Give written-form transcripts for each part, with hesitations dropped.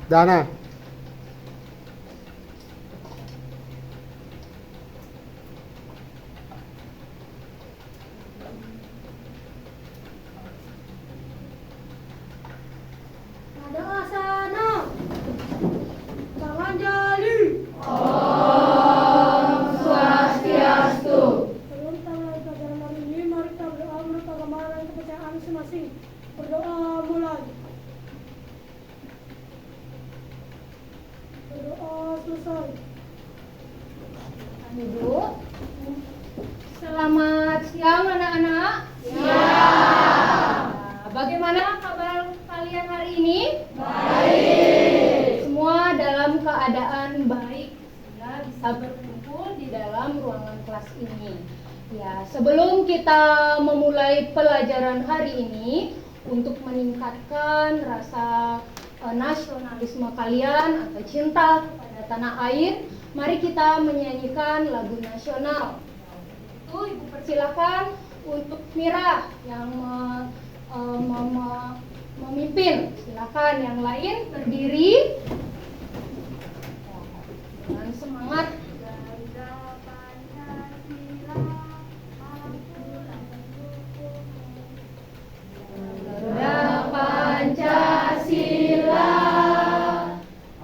Dana. Ada asana. Tangan jali. Swastiastu. Sebelum kita mulai pelajaran hari ini, mari kita berdoa menurut agama dan kepercayaan masing-masing. Berdoa mulai. Berdoa selesai. Duduk. Selamat siang anak-anak. Siang. Bagaimana kabar kalian hari ini? Baik. Semua dalam keadaan baik, sehingga bisa berkumpul di dalam ruangan kelas ini. Ya, sebelum kita memulai pelajaran hari ini, untuk meningkatkan rasa nasionalisme kalian atau cinta kepada tanah air, mari kita menyanyikan lagu nasional. Itu Ibu persilakan untuk Mira yang memimpin. Silakan yang lain berdiri dengan semangat. Garuda Pancasila,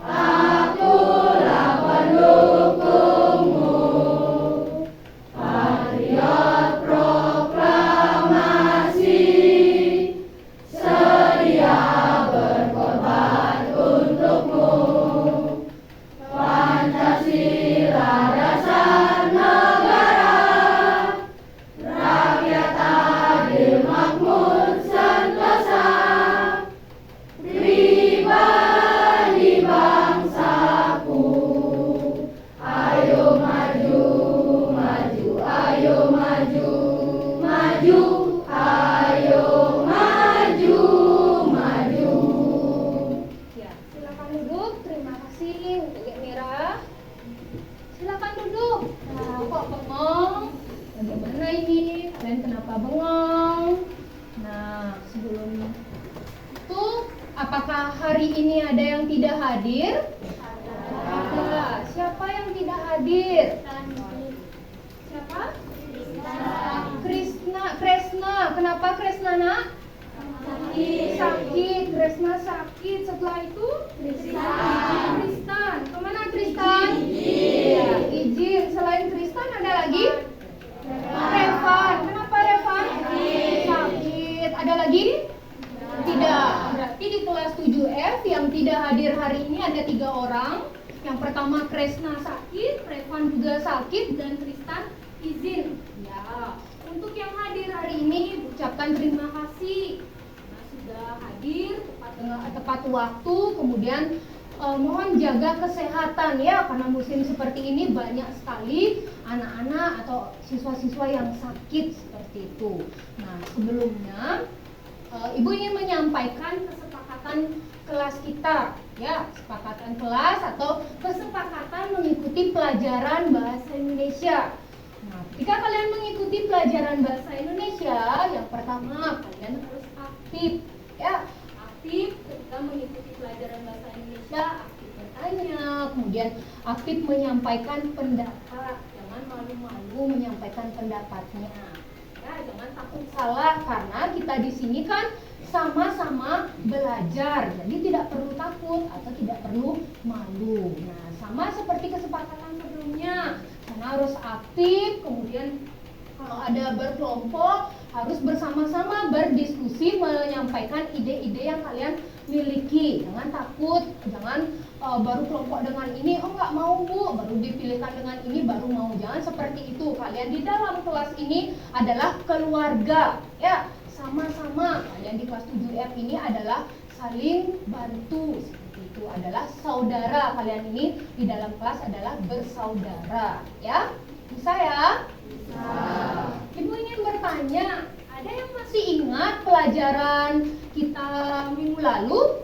akulah pendukungmu, patriot proklamasi, sedia berkorban untukmu. Pancasila dasar negara, rakyat adil makmur sentosa, pribadi bangsaku. Ayo maju, maju, ayo maju, maju, ayo maju, maju. Ya, silakan duduk. Terima kasih untuk Ibu Mira. Silakan duduk. Nah, kok bengong? Bagaimana ini? Kalian kenapa bengong? Nah, sebelum itu, apakah hari ini ada yang tidak hadir? Ada. Siapa yang tidak hadir? Siapa? Kresna. Kenapa Kresna, nak? Sakit. Kresna sakit. Setelah itu? Tristan. Kemana Tristan? Ya, izin. Selain Tristan ada lagi? Revan. Kenapa Revan? Sakit. Ada lagi? Tidak. Berarti di kelas 7F yang tidak hadir hari ini ada 3 orang. Yang pertama Kresna sakit, Revan juga sakit, dan Tristan izin. Ya. Untuk yang hadir hari ini ucapkan terima kasih karena sudah hadir tepat waktu. Kemudian mohon jaga kesehatan ya, karena musim seperti ini banyak sekali anak-anak atau siswa-siswa yang sakit seperti itu. Nah, sebelumnya Ibu ingin menyampaikan kesepakatan kelas kita ya, kesepakatan kelas atau kesepakatan mengikuti pelajaran bahasa Indonesia. Nah, ketika kalian mengikuti pelajaran bahasa Indonesia, yang pertama kalian harus aktif ya. Aktif ketika mengikuti pelajaran bahasa Indonesia, aktif bertanya, kemudian aktif menyampaikan pendapat. Jangan malu-malu menyampaikan pendapatnya. Ya, jangan takut salah, karena kita di sini kan sama-sama belajar. Jadi tidak perlu takut atau tidak perlu malu. Nah, sama seperti kesepakatan sebelumnya, karena harus aktif. Kemudian kalau ada berkelompok harus bersama-sama berdiskusi, menyampaikan ide-ide yang kalian miliki. Jangan takut, jangan baru kelompok dengan ini, oh nggak mau Bu, baru dipilihkan dengan ini baru mau. Jangan seperti itu. Kalian di dalam kelas ini adalah keluarga ya, sama-sama. Kalian di kelas 7F ini adalah saling bantu, seperti itu, adalah saudara. Kalian ini di dalam kelas adalah bersaudara ya. Bisa ya? Bisa. Ibu ingin bertanya, ada yang masih ingat pelajaran kita minggu lalu?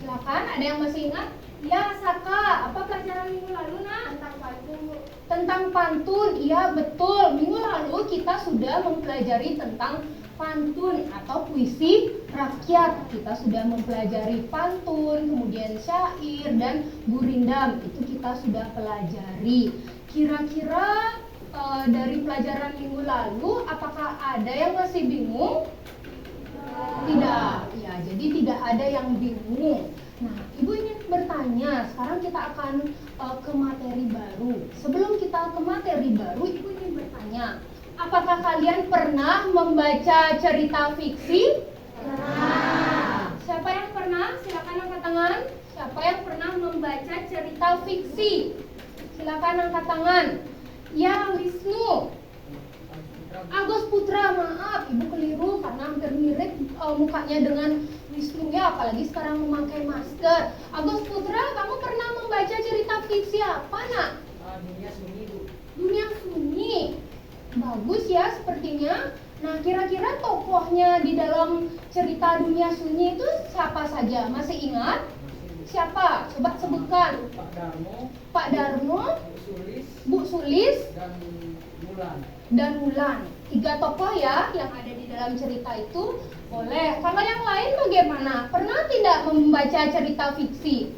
Silakan, ada yang masih ingat? Ya, Saka, apa pelajaran minggu lalu, Nak? Tentang pantun, Bu. Tentang pantun, iya betul. Minggu lalu kita sudah mempelajari tentang pantun atau puisi rakyat. Kita sudah mempelajari pantun, kemudian syair dan gurindam. Itu kita sudah pelajari. Kira-kira dari pelajaran minggu lalu, apakah ada yang masih bingung? Tidak. Ya, jadi tidak ada yang bingung. Nah, Ibu ingin bertanya, sekarang kita akan ke materi baru. Sebelum kita ke materi baru, Ibu ingin bertanya, apakah kalian pernah membaca cerita fiksi? Pernah. Siapa yang pernah? Silakan angkat tangan. Siapa yang pernah membaca cerita fiksi? Silakan angkat tangan. Ya, Wisnu. Agus Putra, maaf, Ibu keliru karena hampir mirip mukanya dengan Wisnu ya, apalagi sekarang memakai masker. Agus Putra, kamu pernah membaca cerita fiksi apa, Nak? Dunia Sunyi, Bu. Dunia Sunyi. Bagus ya sepertinya. Nah, kira-kira tokohnya di dalam cerita Dunia Sunyi itu siapa saja? Masih ingat? Siapa? Coba sebutkan. Pak Darmo, Pak Darmo, Bu Sulis, Bu Sulis, dan Mulan. dan Wulan. 3 tokoh ya yang ada di dalam cerita itu. Boleh. Kalau yang lain bagaimana? Pernah tidak membaca cerita fiksi?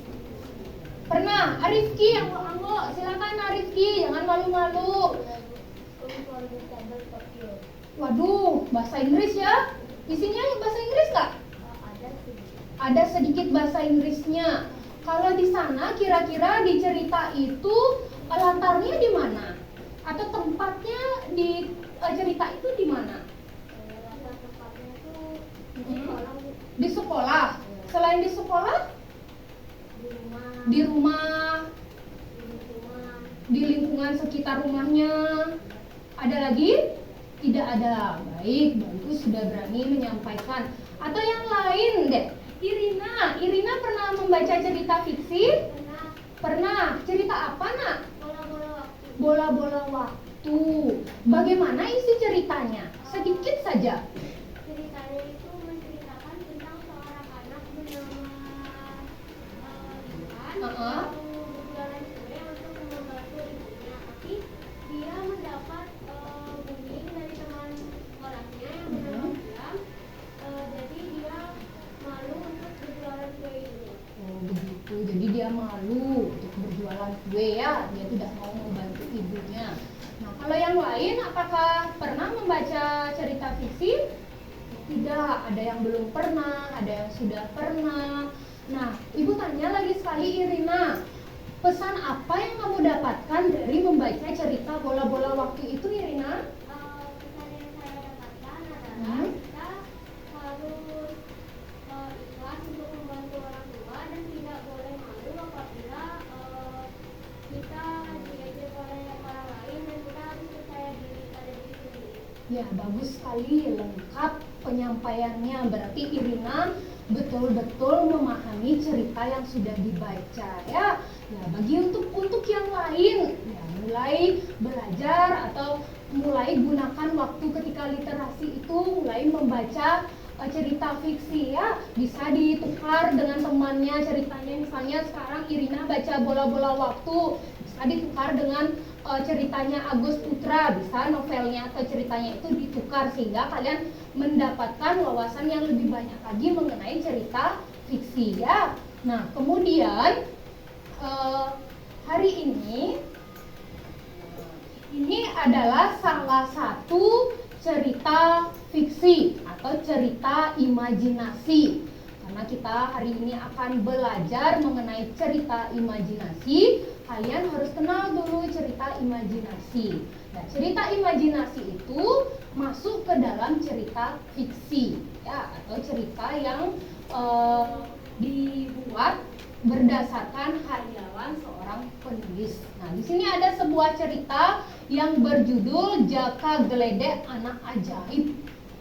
Pernah. Arifki, anggo, silakan Arifki, jangan malu-malu. Waduh, bahasa Inggris ya? Isinya bahasa Inggris nggak? Ada sedikit bahasa Inggrisnya. Kalau di sana kira-kira di cerita itu latarnya di mana? Atau tempatnya di cerita itu di mana? Tempatnya itu Di sekolah. Selain di sekolah, di rumah, di rumah, di lingkungan. di lingkungan sekitar rumahnya. Ada lagi? Tidak ada. Baik, bagus sudah berani menyampaikan. Atau yang lain deh. Irina pernah membaca cerita fiksi? Karena Pernah. Cerita apa, Nak? bola-bola waktu. Bola-bola waktu. Bagaimana isi ceritanya? Sedikit saja. Ceritanya itu menceritakan tentang seorang anak bernama Ivan Uh-uh. yang berjualan kue untuk membantu ibunya, tapi dia mendapat bullying dari teman sekolahnya yang bernama Gilang. Jadi dia malu untuk berjualan kue ini. Oh begitu, jadi dia malu untuk berjualan kue ya, dia tidak mau membantu ibunya. Nah kalau yang lain apakah pernah membaca cerita fiksi? Tidak, ada yang belum pernah, ada yang sudah pernah. Nah Ibu tanya lagi sekali Irina, pesan apa yang kamu dapatkan dari membaca cerita bola-bola waktu itu Irina? Pesan yang saya dapatkan adalah Hmm? kita harus ikhlas untuk membantu orang tua dan tidak boleh malu apabila kita diajak oleh orang lain, dan kita harus percaya diri pada diri sendiri. Ya, bagus sekali, lengkap penyampaiannya. Berarti Irina betul-betul memahami cerita yang sudah dibaca ya. Ya, bagi untuk yang lain, ya mulai belajar atau mulai gunakan waktu ketika literasi itu mulai membaca cerita fiksi ya. Bisa ditukar dengan temannya ceritanya, misalnya sekarang Irina baca bola-bola waktu, bisa ditukar dengan ceritanya Agus Putra, bisa novelnya atau ceritanya itu ditukar sehingga kalian mendapatkan wawasan yang lebih banyak lagi mengenai cerita fiksi ya. Nah kemudian hari ini adalah salah satu cerita fiksi atau cerita imajinasi. Karena kita hari ini akan belajar mengenai cerita imajinasi, kalian harus kenal dulu cerita imajinasi. Nah, cerita imajinasi itu masuk ke dalam cerita fiksi, ya, atau cerita yang dibuat berdasarkan hayalan seorang penulis. Nah, di sini ada sebuah cerita yang berjudul Jaka Geledek Anak Ajaib.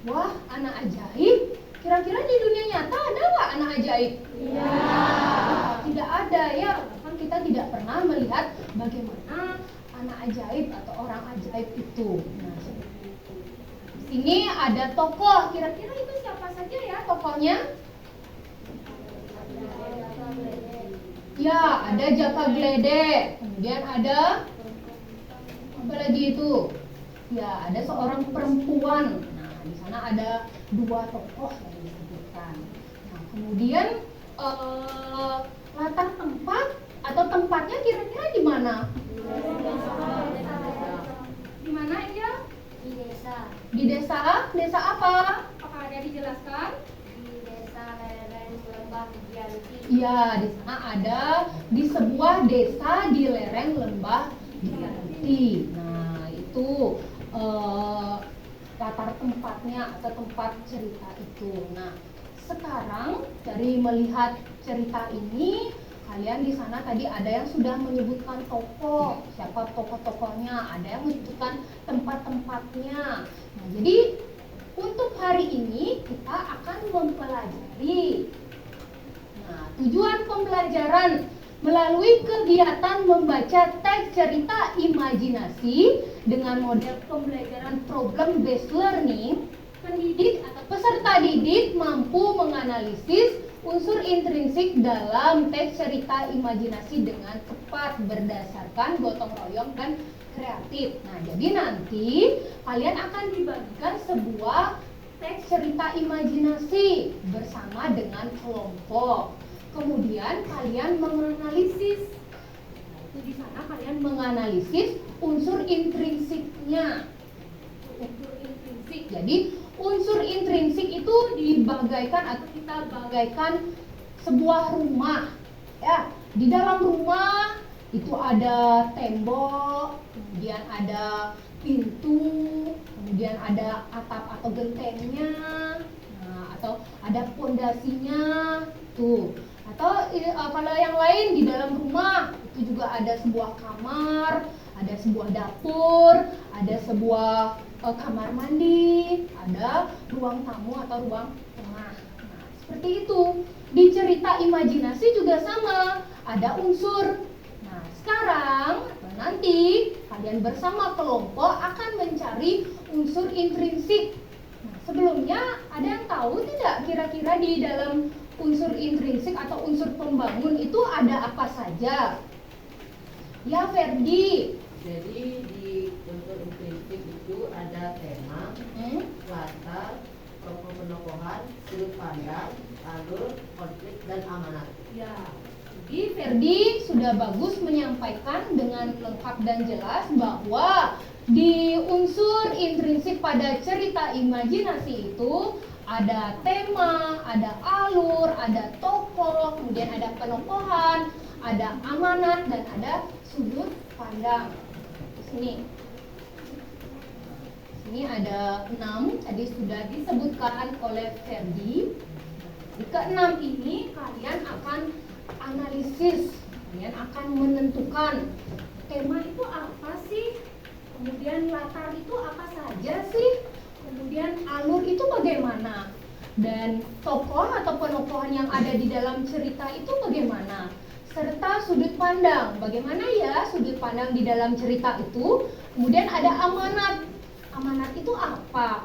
Wah, anak ajaib? Kira-kira di dunia nyata ada nggak anak ajaib? Iya. Tidak ada ya, bahkan kita tidak pernah melihat bagaimana anak ajaib atau orang ajaib itu. Nah, seperti itu. Di sini ada tokoh. Kira-kira itu siapa saja ya tokohnya? Ya, ada Jaka Gledek. Kemudian ada apa lagi itu? Ya, ada seorang perempuan. Nah, di sana ada dua tokoh yang disebutkan. Nah, kemudian latar tempat atau tempatnya kira-kira di mana? Di mana ya? Di desa. Di desa? Desa apa? Apakah ada dijelaskan? Di desa lereng Lembah Giyanti. Iya, di sana ada di sebuah desa di lereng Lembah Giyanti. Nah, itu latar tempatnya atau tempat cerita itu. Nah, sekarang dari melihat cerita ini, kalian di sana tadi ada yang sudah menyebutkan tokoh, siapa tokoh-tokohnya, ada yang menyebutkan tempat-tempatnya. Nah, jadi untuk hari ini kita akan mempelajari. Nah, tujuan pembelajaran melalui kegiatan membaca teks cerita imajinasi dengan model pembelajaran problem based learning, pendidik atau peserta didik mampu menganalisis unsur intrinsik dalam teks cerita imajinasi dengan tepat berdasarkan gotong royong dan kreatif. Nah, jadi nanti kalian akan dibagikan sebuah teks cerita imajinasi bersama dengan kelompok. Kemudian kalian menganalisis. Nah, itu di sana kalian menganalisis unsur intrinsiknya. Unsur intrinsik. Jadi unsur intrinsik itu dibagaikan atau kita bagaikan sebuah rumah. Ya, di dalam rumah itu ada tembok, kemudian ada pintu, kemudian ada atap atau gentengnya, nah, atau ada pondasinya, tuh. Atau kalau yang lain di dalam rumah itu juga ada sebuah kamar, ada sebuah dapur, ada sebuah kamar mandi, ada ruang tamu atau ruang tengah. Nah, seperti itu. Di cerita imajinasi juga sama, ada unsur. Nah, sekarang atau nanti kalian bersama kelompok akan mencari unsur intrinsik. Nah, sebelumnya ada yang tahu tidak kira-kira di dalam unsur intrinsik atau unsur pembangun itu ada apa saja? Ya, Ferdi. Jadi di unsur intrinsik itu ada tema, latar, tokoh penokohan, sudut pandang, alur, konflik, dan amanat. Ya, jadi Ferdi sudah bagus menyampaikan dengan lengkap dan jelas bahwa di unsur intrinsik pada cerita imajinasi itu ada tema, ada alur, ada tokoh, kemudian ada penokohan, ada amanat, dan ada sudut pandang. Sini ada 6, tadi sudah disebutkan oleh Ferdi. Di ke-6 ini kalian akan analisis, kalian akan menentukan tema itu apa sih, kemudian latar itu apa saja sih, kemudian alur itu bagaimana, dan tokoh atau penokohan yang ada di dalam cerita itu bagaimana, serta sudut pandang, bagaimana ya sudut pandang di dalam cerita itu. Kemudian ada amanat. Amanat itu apa?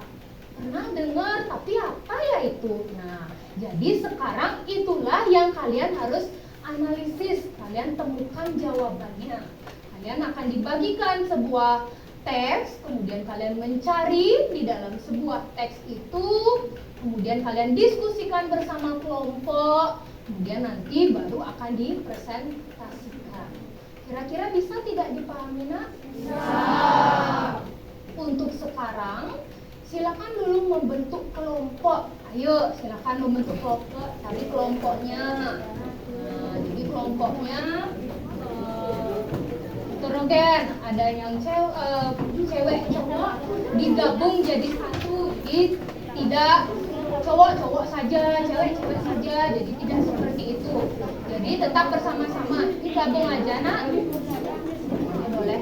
Pernah dengar, tapi apa ya itu? Nah, jadi sekarang itulah yang kalian harus analisis, kalian temukan jawabannya. Kalian akan dibagikan sebuah teks, kemudian kalian mencari di dalam sebuah teks itu, kemudian kalian diskusikan bersama kelompok, kemudian nanti baru akan dipresentasikan. Kira-kira bisa tidak dipahami, Nak? Bisa. Untuk sekarang, silakan dulu membentuk kelompok. Ayo, silakan membentuk kelompok, cari kelompoknya. Nah, jadi kelompoknya heterogen, ada yang cewek cowok digabung jadi satu, jadi tidak cowok saja, cewek saja, jadi tidak seperti itu. Jadi tetap bersama-sama, digabung aja, Nak. Ya, boleh.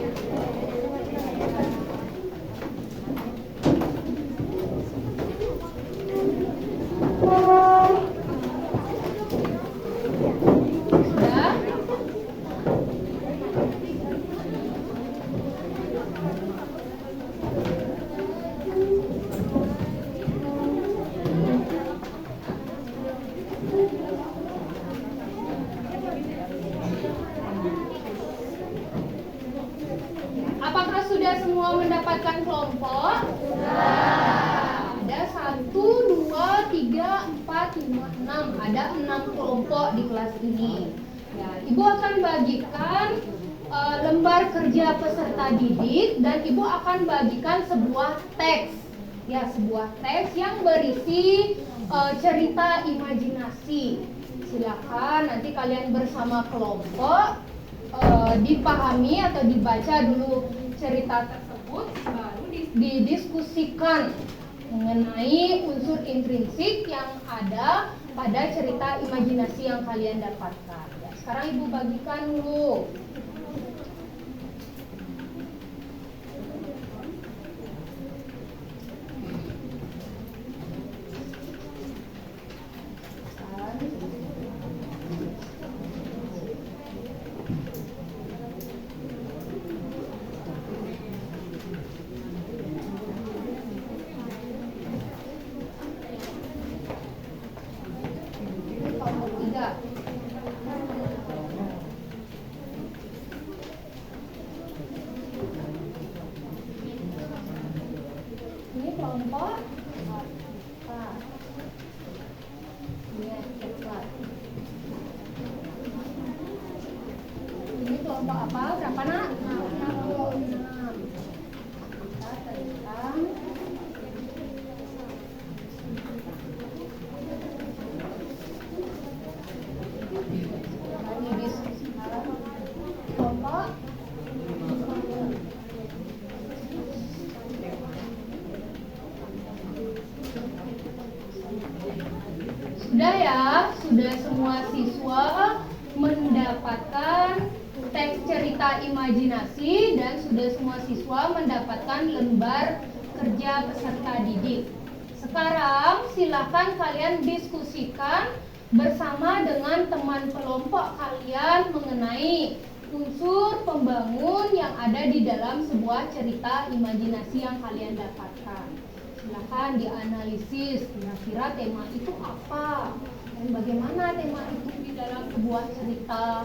semua mendapatkan kelompok? Ada 1, 2, 3, 4, 5, 6. Ada 6 kelompok di kelas ini. Ya, Ibu akan bagikan lembar kerja peserta didik dan Ibu akan bagikan sebuah teks. Ya, sebuah teks yang berisi cerita imajinasi. Silakan nanti kalian bersama kelompok dipahami atau dibaca dulu cerita tersebut, baru didiskusikan mengenai unsur intrinsik yang ada pada cerita imajinasi yang kalian dapatkan. Ya, sekarang Ibu bagikan dulu. Kelompok 3. Ini kelompok 4. Ini coklat. Ini kelompok apa? Berapa, Nak? 6. Kita teruskan. Ini diskusikan kelompok. Sudah ya, sudah semua siswa mendapatkan teks cerita imajinasi dan sudah semua siswa mendapatkan lembar kerja peserta didik. Sekarang silakan kalian diskusikan bersama dengan teman kelompok kalian mengenai unsur pembangun yang ada di dalam sebuah cerita imajinasi yang kalian dapatkan. Silakan dianalisis kira-kira tema itu apa dan bagaimana tema itu di dalam sebuah cerita.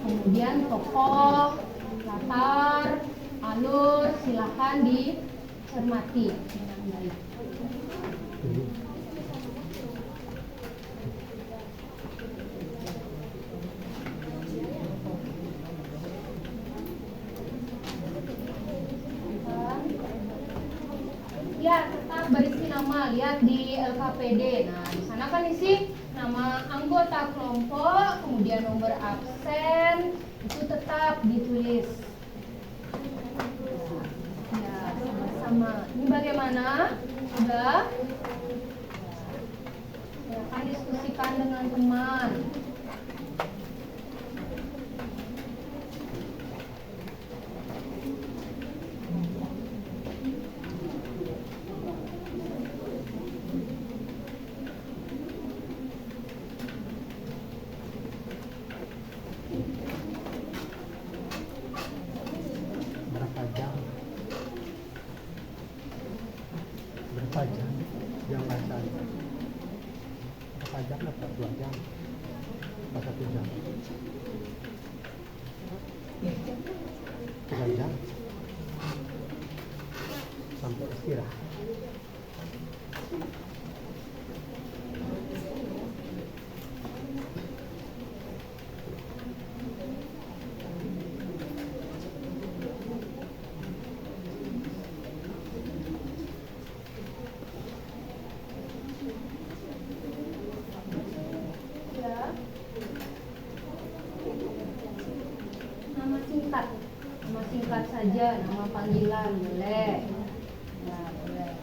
Kemudian tokoh, latar, alur, silakan dicermati dengan baik. Ya, tetap berisi nama, lihat di LKPD. Nah, di sana kan isi nama anggota kelompok, kemudian nomor absen, itu tetap ditulis. Ya, sama-sama. Ini bagaimana? Sudah? Ya, kan diskusikan dengan teman. Berapa jam yang bacanya? Berapa jam dapat 2 jam? Berapa 1 jam? 3 jam? Sampai istirahat. Nama singkat saja, nama panggilan boleh. Ya, boleh.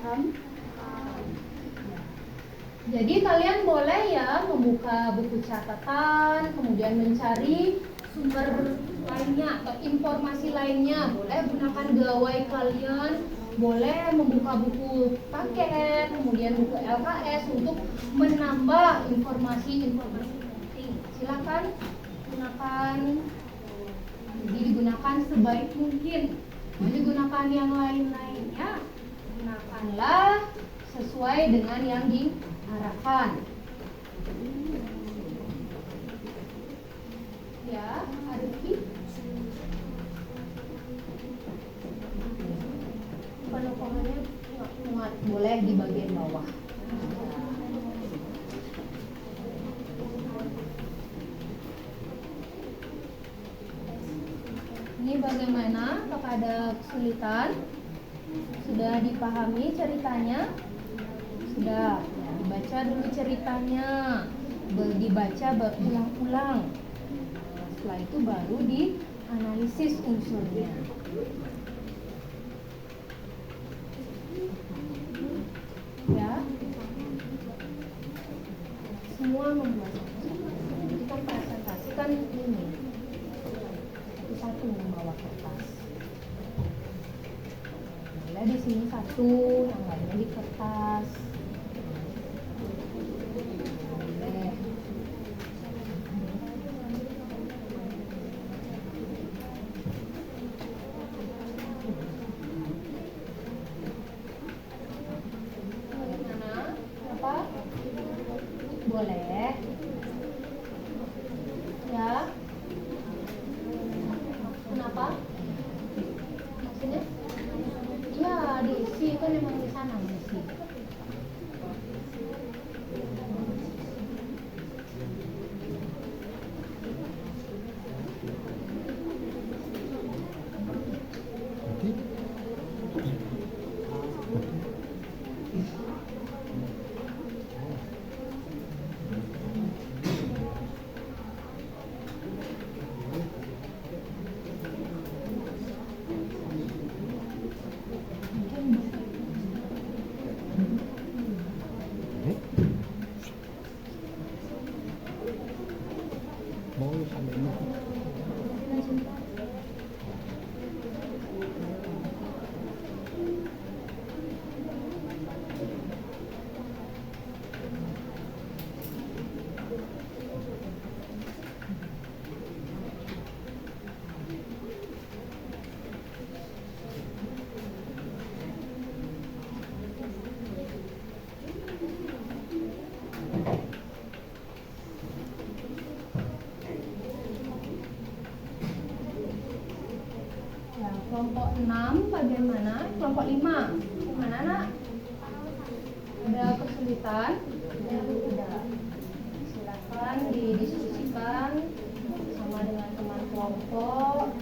Paham? Jadi kalian boleh ya membuka buku catatan, kemudian mencari sumber lainnya atau informasi lainnya. Boleh gunakan gawai kalian, boleh membuka buku paket, kemudian buku LKS untuk menambah informasi-informasi penting. Silakan gunakan. Jadi digunakan sebaik mungkin. Jadi gunakan yang lain-lainnya, gunakanlah sesuai dengan yang diarahkan. Ya, Arifki. Penokohannya muat, boleh di bagian bawah. Ini bagaimana? Apakah ada kesulitan? Sudah dipahami ceritanya? Sudah, ya, dibaca dulu ceritanya, dibaca berulang-ulang. Setelah itu baru dianalisis unsurnya. Ya, semua membuat jadi kan presentasi kan ini satu membawa kertas. Boleh di sini satu, yang lainnya di kertas. Boleh. Bagaimana? Apa? Boleh. Ya. Kenapa? Maksudnya? Iya, diisi kan memang di sana diisi. Mau sampai ini. Ya, kelompok 6 bagaimana? Kelompok 5 gimana nak? Ada kesulitan? Tidak. Silakan didiskusikan sama dengan teman kelompok.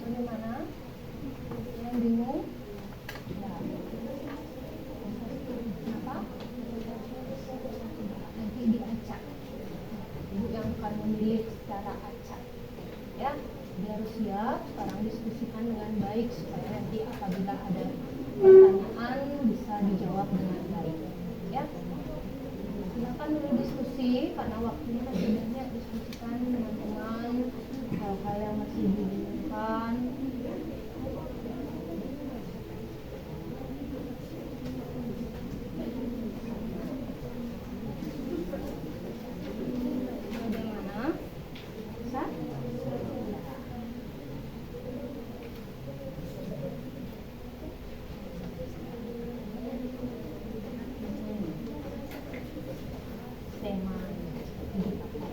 Bagaimana? Yang bingung? Kenapa? Nanti diacak. Ibu yang akan memilih secara acak. Ya, dia harus siap. Sekarang diskusikan dengan baik supaya nanti apabila ada pertanyaan bisa dijawab dengan baik. Ya, silakan dulu diskusi karena waktunya masih banyak. Diskusikan teman-teman hal-hal yang masih dibingungkan. Bagaimana? Bisa? Tema hidup apa?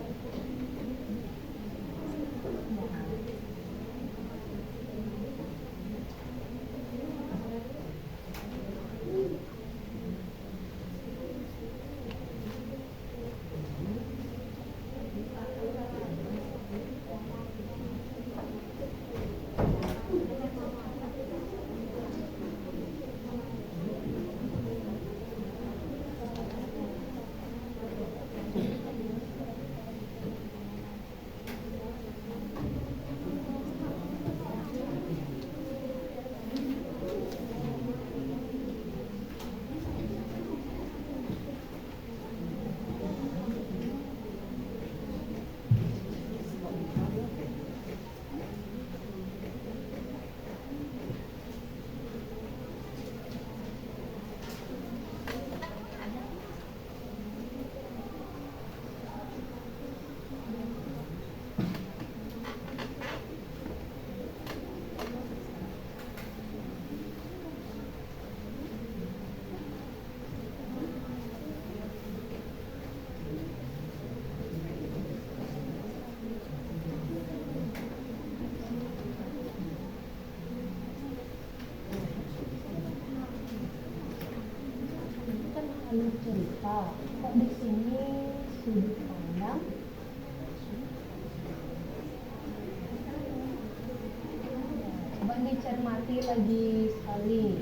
Kan alur cerita, kok di sini sudut pandang? Coba dicermati lagi sekali,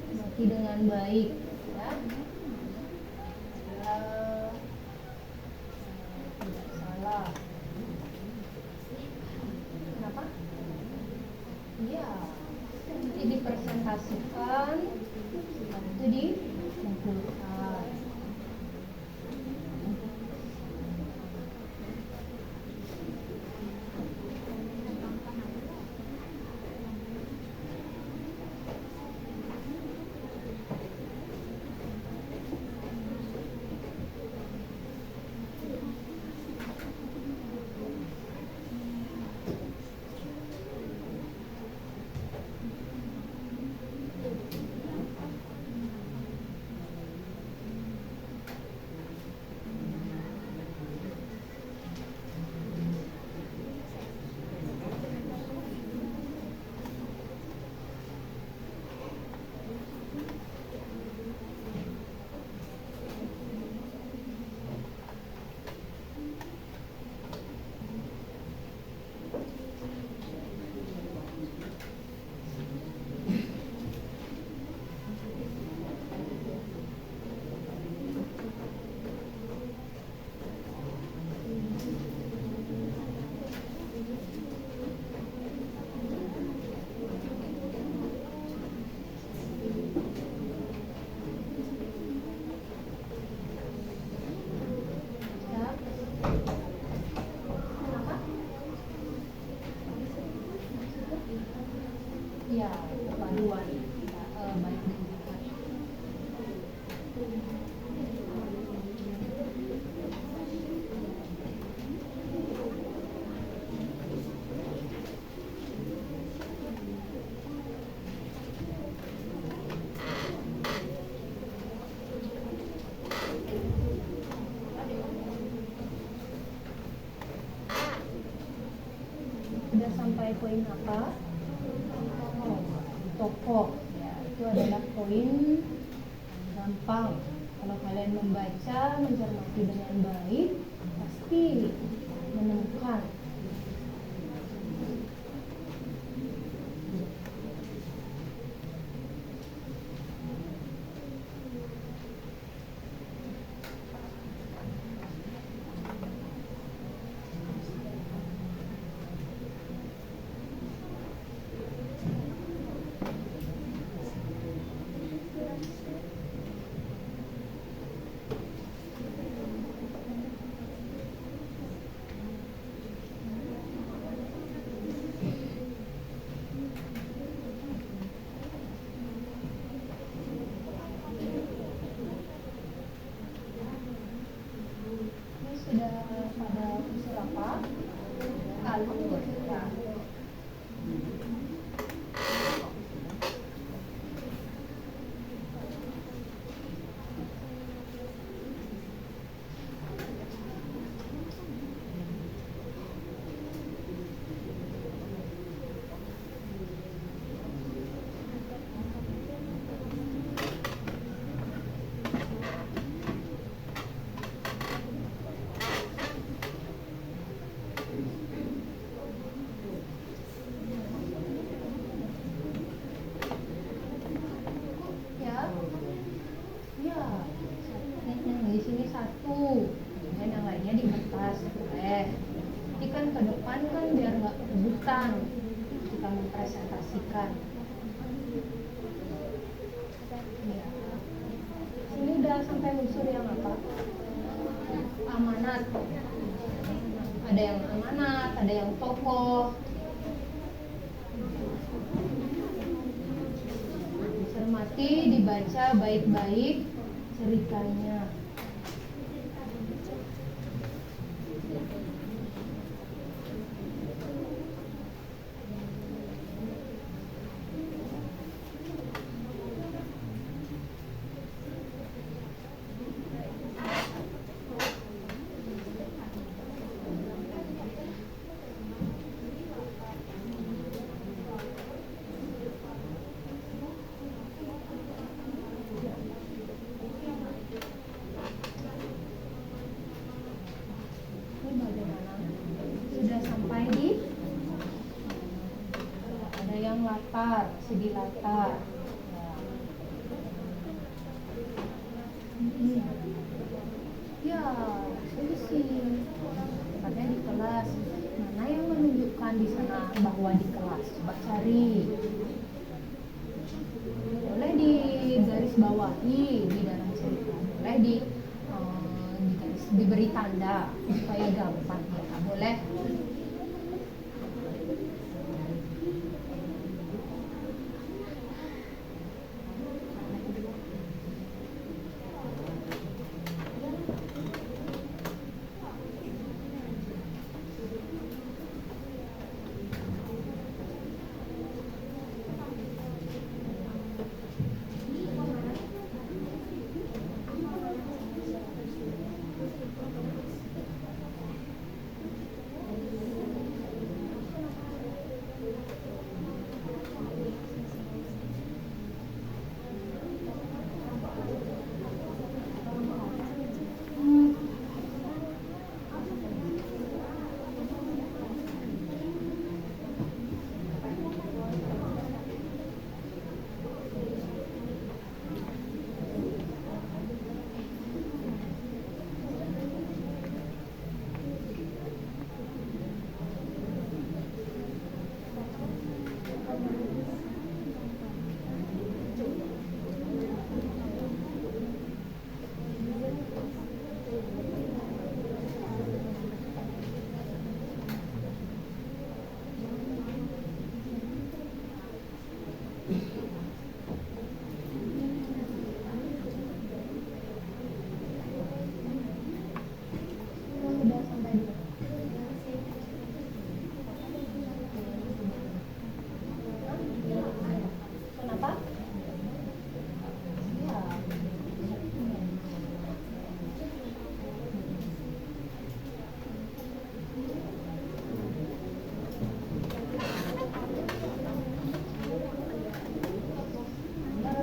cermati dengan baik, ya. Tidak salah. Kenapa? Iya, nanti dipresentasikan, setelah itu dikumpulkan. Ya, kepaduan. nilai poin apa? Tokoh. Ya, itu adalah poin gampang. Kalau kalian membaca, mencermati dengan baik, pasti menemukan. Ini sudah pada unsur apa? Alur. Ya. Ya, ya. Di sini satu, kemudian yang lainnya di kertas boleh. Tapi kan ke depan kan biar nggak rebutan kita mempresentasikan. Ya. Sini udah sampai unsur yang apa? Amanat. Ada yang amanat, ada yang tokoh. Cermati, dibaca baik-baik ceritanya. Ini bagaimana? Sudah sampai di ada yang latar, segi latar. Ya, solusi. Tepatnya di kelas. Mana yang menunjukkan di sana bahwa di kelas? Coba cari. Boleh di garis bawahi di dalam cerita. Boleh di garis, diberi tanda supaya gampang. Ya, boleh.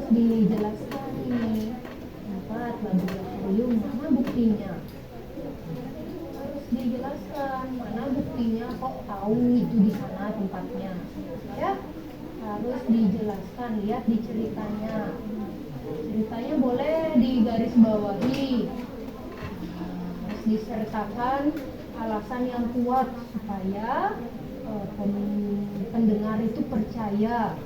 dijelaskan nih. Dapat laboratorium, mana buktinya? Harus dijelaskan mana buktinya, kok tahu itu di sana tempatnya. Ya, harus dijelaskan, lihat di ceritanya. Ceritanya boleh digaris bawahi. Harus disertakan alasan yang kuat supaya pendengar itu percaya.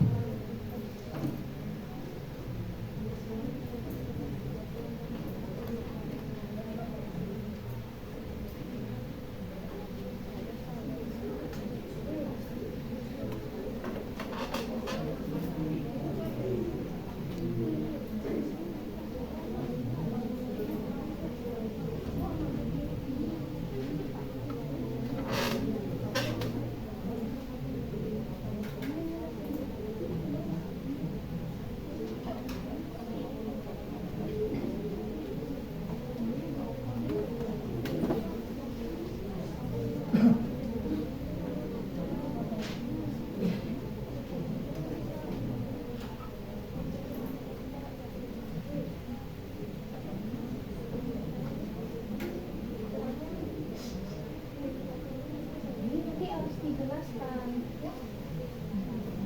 Dijelaskan ya.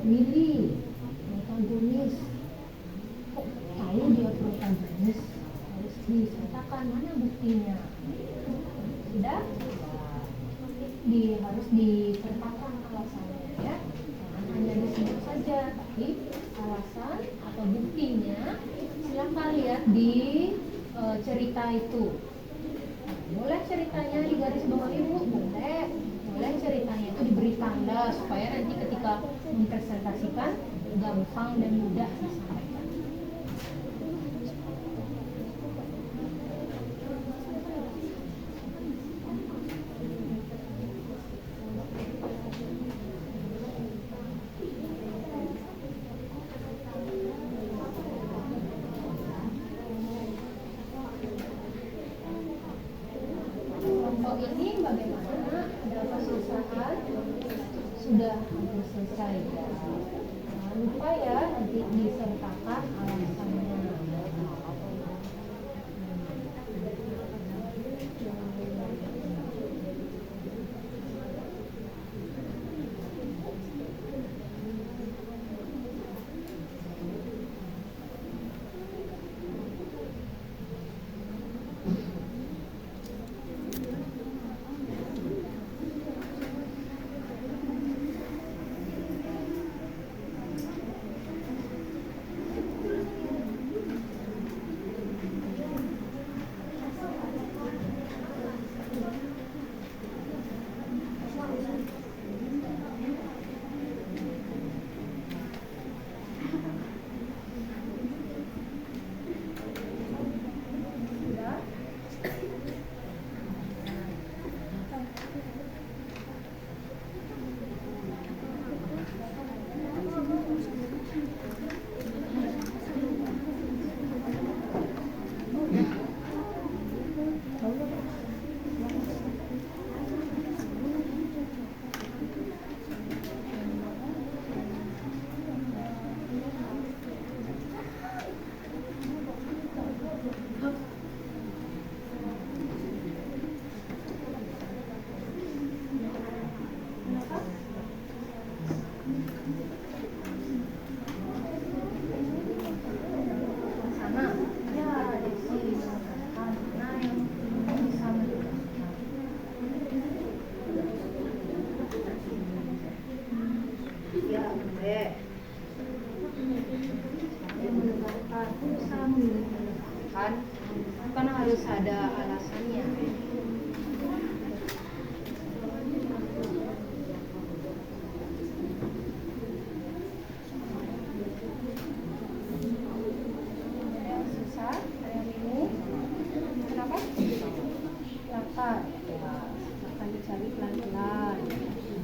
Willy protagonis, kok tahu dia protagonis, harus disertakan mana buktinya. Sudah harus disertakan alasannya ya, jangan hanya disebut saja, tapi alasan atau buktinya silakan lihat di cerita itu. Boleh ceritanya digaris bawahi Bu, boleh ceritanya itu diberi tanda supaya nanti ketika mempresentasikan gampang dan mudah disampaikan. Kelompok ini bagaimana? Ada kesusahan? Sudah hampir selesai ya. Jangan lupa ya nanti disertakan alasannya. Kan harus ada alasannya. Ada yang susah, ada yang bingung. Kenapa? Lapar. Ya, akan dicari pelan-pelan.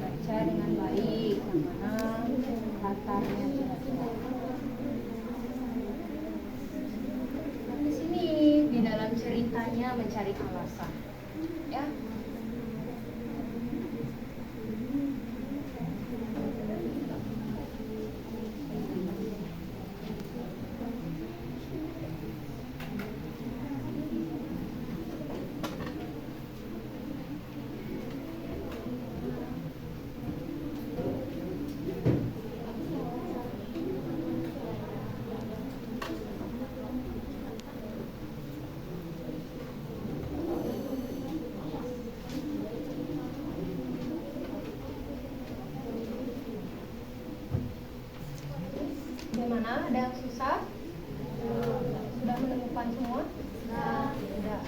Baca dengan baik. Yang mana latarnya kira-kira. Di sini di dalam ceritanya mencari alasan, ya. Bagaimana? Ada yang susah? Sudah menemukan semua? Sudah.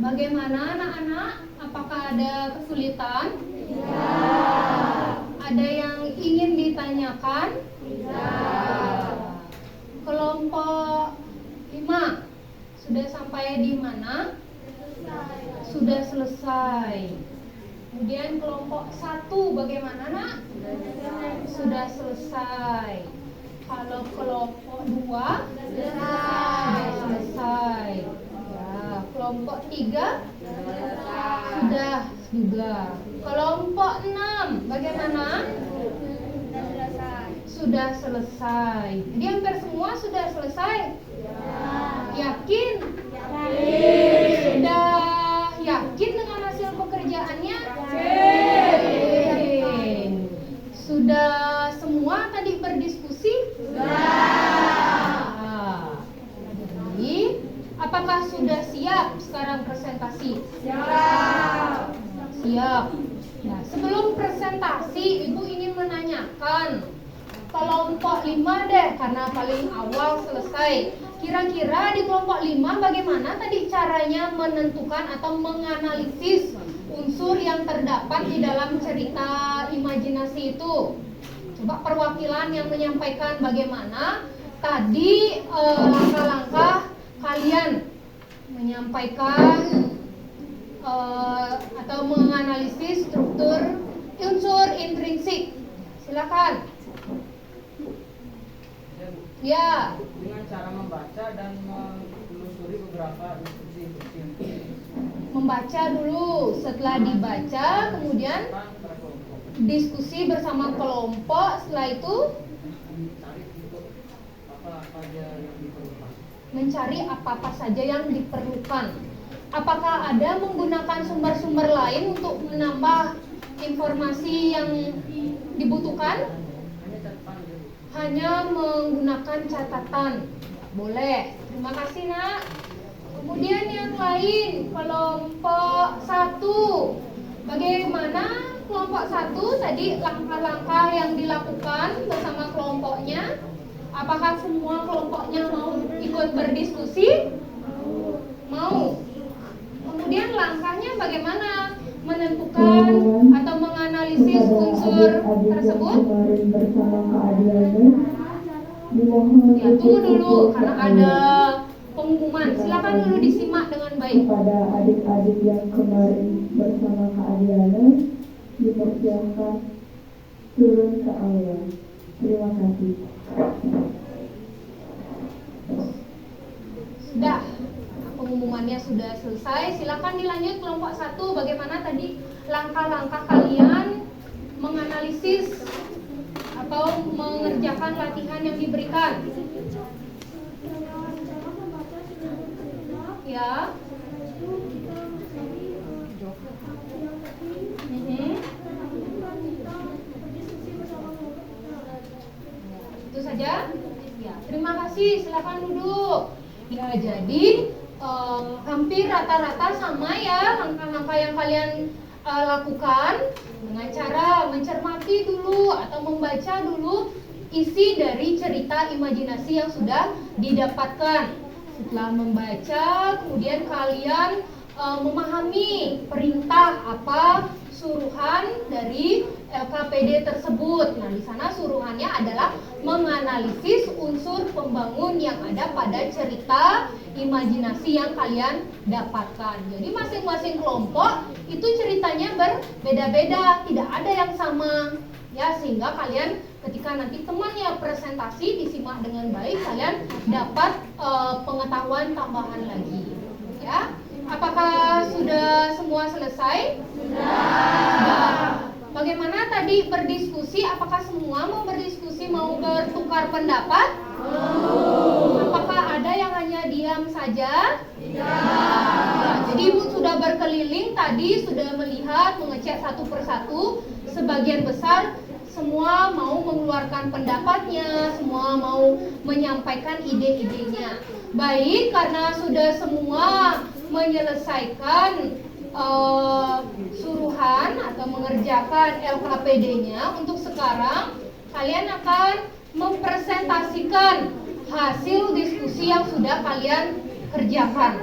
Bagaimana anak-anak? Apakah ada kesulitan? Ada yang ingin ditanyakan? Kelompok 5 sudah sampai di mana? Sudah selesai. Kemudian kelompok 1 bagaimana, Nak? Sudah selesai. Kalau kelompok 2 sudah selesai. Ya, kelompok 3 sudah juga. Kelompok 6 bagaimana? Sudah selesai. Jadi hampir semua sudah selesai. Yakin? Sudah yakin dengan hasil pekerjaannya? Yakin. Sudah semua tadi berdiskusi? Sudah. Jadi, apakah sudah siap sekarang presentasi? Siap. Nah, sebelum presentasi, Ibu ingin menanyakan kelompok 5 deh, karena paling awal selesai. Kira-kira di kelompok 5 bagaimana tadi caranya menentukan atau menganalisis unsur yang terdapat di dalam cerita imajinasi itu? Coba perwakilan yang menyampaikan bagaimana tadi langkah-langkah kalian menyampaikan atau menganalisis struktur unsur intrinsik. Silakan. Ya. Dengan cara membaca dan menelusuri beberapa diskusi. Membaca dulu, setelah dibaca kemudian diskusi bersama kelompok, setelah itu mencari apa-apa saja yang diperlukan. Apakah ada menggunakan sumber-sumber lain untuk menambah informasi yang dibutuhkan? Hanya menggunakan catatan. Boleh. Terima kasih, Nak. Kemudian yang lain, kelompok 1. Bagaimana kelompok 1 tadi langkah-langkah yang dilakukan bersama kelompoknya? Apakah semua kelompoknya mau ikut berdiskusi? Mau. Kemudian langkahnya bagaimana? Menentukan atau menganalisis unsur tersebut? Ya, tunggu dulu karena ada pengumuman. Silakan dulu disimak dengan baik. Kepada adik-adik yang kemarin bersama Kak Adiana, dipersilakan turun ke aula. Terima kasih. Sudah, pengumumannya sudah selesai. Silakan dilanjut kelompok 1. Bagaimana tadi langkah-langkah kalian menganalisis atau mengerjakan latihan yang diberikan? Ya. Itu saja. Ya, terima kasih. Silakan duduk. Ya, jadi hampir rata-rata sama ya langkah-langkah yang kalian lakukan dengan cara mencermati dulu atau membaca dulu isi dari cerita imajinasi yang sudah didapatkan. Setelah membaca, kemudian kalian memahami perintah apa suruhan dari LKPD tersebut. Nah, di sana suruhannya adalah menganalisis unsur pembangun yang ada pada cerita imajinasi yang kalian dapatkan. Jadi masing-masing kelompok itu ceritanya berbeda-beda, tidak ada yang sama. Ya, sehingga kalian ketika nanti temannya presentasi disimak dengan baik, kalian dapat pengetahuan tambahan lagi. Ya. Apakah sudah semua selesai? Sudah. Bagaimana tadi berdiskusi? Apakah semua mau berdiskusi, mau bertukar pendapat? Apakah ada yang hanya diam saja? Ya, jadi Ibu sudah berkeliling tadi, sudah melihat, mengecek satu persatu. Sebagian besar semua mau mengeluarkan pendapatnya, semua mau menyampaikan ide-idenya. Baik, karena sudah semua menyelesaikan suruhan atau mengerjakan LKPD-nya, untuk sekarang kalian akan mempresentasikan hasil diskusi yang sudah kalian kerjakan.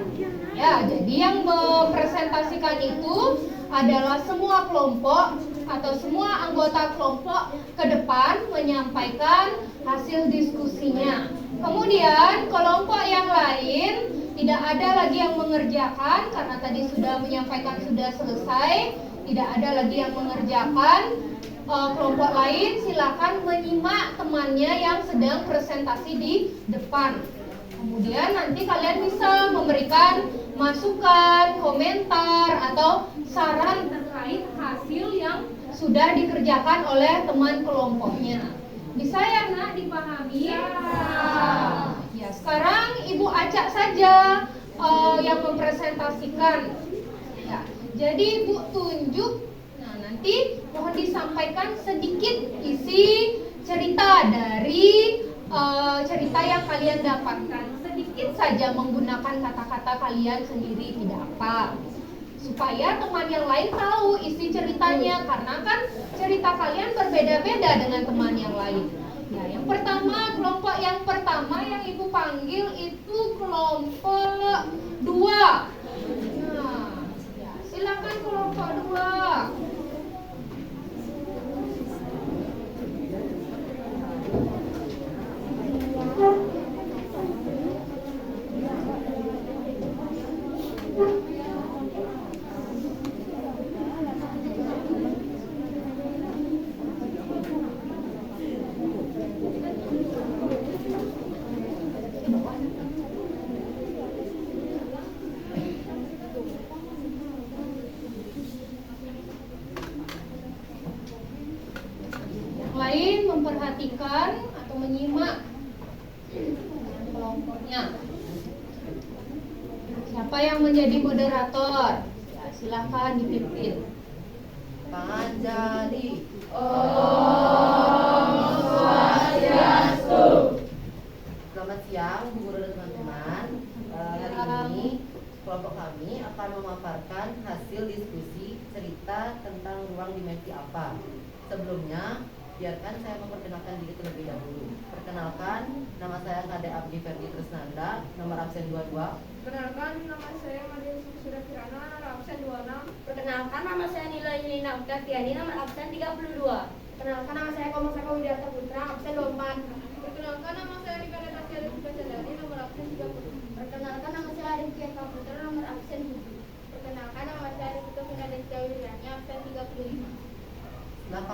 Ya, jadi yang mempresentasikan itu adalah semua kelompok atau semua anggota kelompok ke depan menyampaikan hasil diskusinya. Kemudian kelompok yang lain tidak ada lagi yang mengerjakan karena tadi sudah menyampaikan sudah selesai, tidak ada lagi yang mengerjakan. Kelompok lain silakan menyimak temannya yang sedang presentasi di depan. Kemudian nanti kalian bisa memberikan masukan, komentar atau saran terkait hasil yang sudah dikerjakan oleh teman kelompoknya. Bisa ya Nak dipahami? Ya, sekarang Ibu acak saja yang mempresentasikan. Ya, jadi Ibu tunjuk. Nah, nanti mohon disampaikan sedikit isi cerita dari cerita yang kalian dapatkan. Sedikit saja menggunakan kata-kata kalian sendiri, tidak apa. Supaya teman yang lain tahu isi ceritanya, karena kan cerita kalian berbeda-beda dengan teman yang lain. Nah, yang pertama, kelompok yang pertama yang Ibu panggil itu kelompok 2. Nah, ya, silakan kelompok 2. Lain memperhatikan atau menyimak kelompoknya. Siapa yang menjadi moderator? Ya, silakan dipimpin. Kang Anjali. Om Swastiastu. Selamat siang Bu Guru dan teman-teman. Hari ini kelompok kami akan memaparkan hasil diskusi cerita tentang ruang dimensi apa. Sebelumnya, biarkan saya memperkenalkan diri terlebih dahulu. Perkenalkan, nama saya Kade Abdi Ferdi Tresnanda, nomor absen 22. Perkenalkan, nama saya Madia Sudah Kirana, nomor absen 26. Perkenalkan, nama saya Nila Yelina Oktaviani, nomor absen 32. Perkenalkan, nama saya Komosaka Widyarta Putra, absen 24. Perkenalkan, nama saya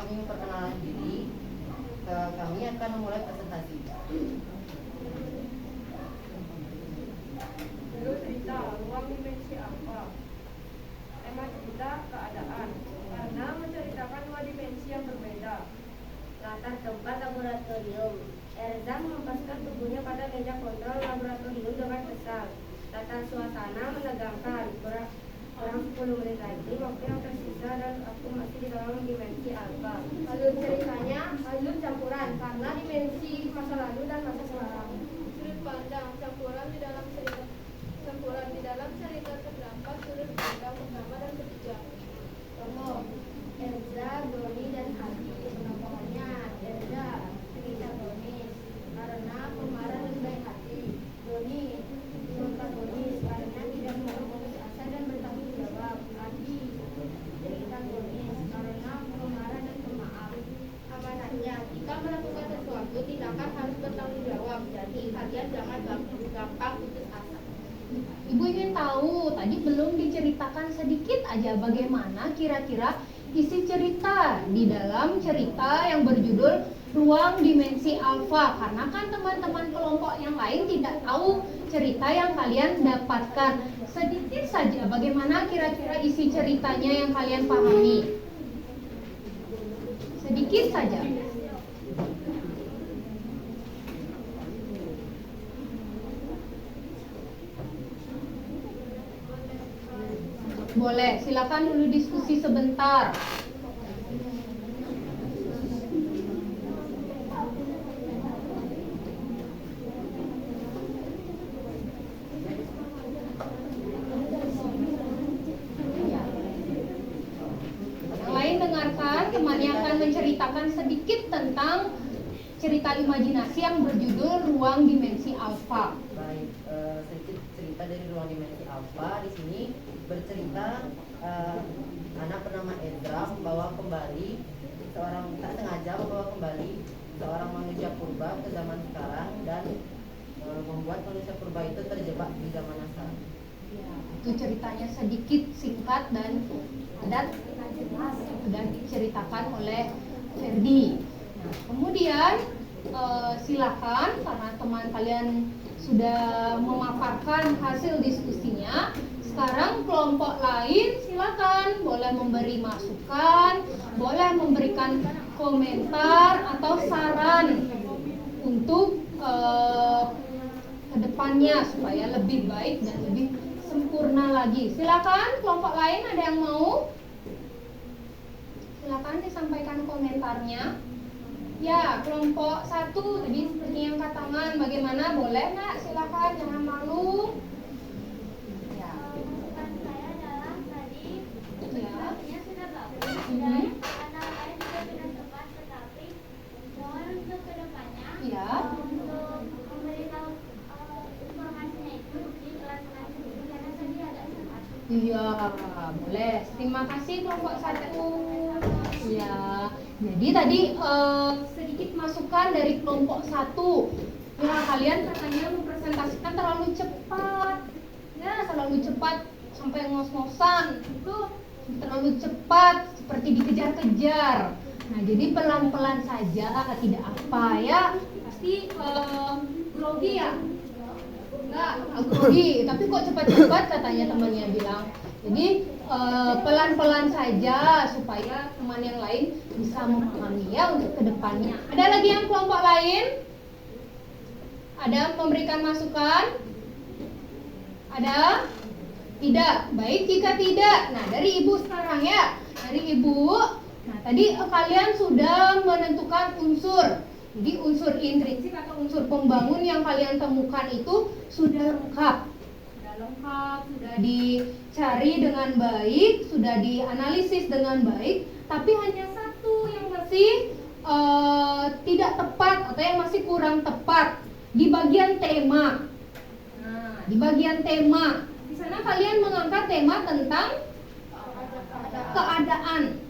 kami memperkenalkan diri, kami akan memulai presentasi. Dulu cerita ruang dimensi alfa. Tema cerita keadaan karena menceritakan dua dimensi yang berbeda. Latar tempat laboratorium. Erza menempatkan tubuhnya pada meja kontrol laboratorium dengan kesal. Tata suasana menegangkan. Kurang 10 menit lagi waktu yang tersisa dan aku masih di dalam dimensi alfa. Alur ceritanya alur campuran karena dimensi masa lalu dan masa sekarang. Sudut pandang campuran di dalam cerita terdapat sudut pandang pertama dan ketiga. Tomo, Erza, Doni, dan Hadi. Penampilannya Erza, cerita Doni karena pemarah dan baik hati. Doni, protagonis karena tidak mau putus asa dan bertanggung jawab. Hadi, cerita Doni karena pemarah dan pemaaf. Amanatnya, jika melakukan sesuatu tindakan harus bertanggung jawab. Jadi kalian jangan gampang putus asa. Ibu ingin tahu, tadi belum diceritakan sedikit aja bagaimana kira-kira isi cerita di dalam cerita yang berjudul Ruang Dimensi Alfa. Karena kan teman-teman kelompok yang lain tidak tahu cerita yang kalian dapatkan. Sedikit saja bagaimana kira-kira isi ceritanya yang kalian pahami. Sedikit saja. Boleh, silakan dulu diskusi sebentar. Yang lain dengarkan, temannya akan menceritakan sedikit tentang cerita imajinasi yang berjudul Ruang Dimensi Alfa. Baik, sedikit cerita dari Ruang Dimensi Alfa. Di sini bercerita anak bernama Endra membawa kembali tak sengaja membawa kembali seorang manusia purba ke zaman sekarang dan membuat manusia purba itu terjebak di zaman sekarang. Ya, itu ceritanya sedikit singkat dan padat, sudah diceritakan oleh Ferdi. Nah, kemudian silakan karena teman kalian sudah memaparkan hasil diskusinya. Sekarang kelompok lain silakan boleh memberi masukan, boleh memberikan komentar atau saran untuk kedepannya supaya lebih baik dan lebih sempurna lagi. Silakan kelompok lain ada yang mau? Silakan disampaikan komentarnya. Ya, kelompok 1 tadi seperti yang angkat tangan, bagaimana? Boleh nggak? Silakan, jangan malu. Masukan saya adalah tadi Ya. sudah bagus dan anak lain juga sudah tepat, tetapi mohon untuk kedepannya Ya. untuk memberitahu informasinya itu di kelas-kelas ini karena tadi agak salah. Iya, boleh. Terima kasih kelompok 1. Ya, jadi tadi sedikit masukan dari kelompok 1. Ya, kalian katanya mempresentasikan terlalu cepat. Ya, terlalu cepat sampai ngos-ngosan. Itu terlalu cepat seperti dikejar-kejar. Nah, jadi pelan-pelan saja, tidak apa ya. Pasti grogi ya? Enggak, grogi, tapi kok cepat-cepat katanya temannya bilang. Jadi pelan-pelan saja supaya teman yang lain bisa memahami ya untuk kedepannya. Ada lagi yang kelompok lain? Ada memberikan masukan? Ada? Tidak. Baik jika tidak. Nah, dari ibu sekarang ya. Dari ibu. Nah, tadi kalian sudah menentukan unsur. Jadi unsur intrinsik atau unsur pembangun yang kalian temukan itu sudah lengkap. Sudah lengkap, sudah dicari dengan baik, sudah dianalisis dengan baik, tapi hanya satu yang masih tidak tepat atau yang masih kurang tepat di bagian tema. Nah, di bagian tema, di sana kalian mengangkat tema tentang keadaan.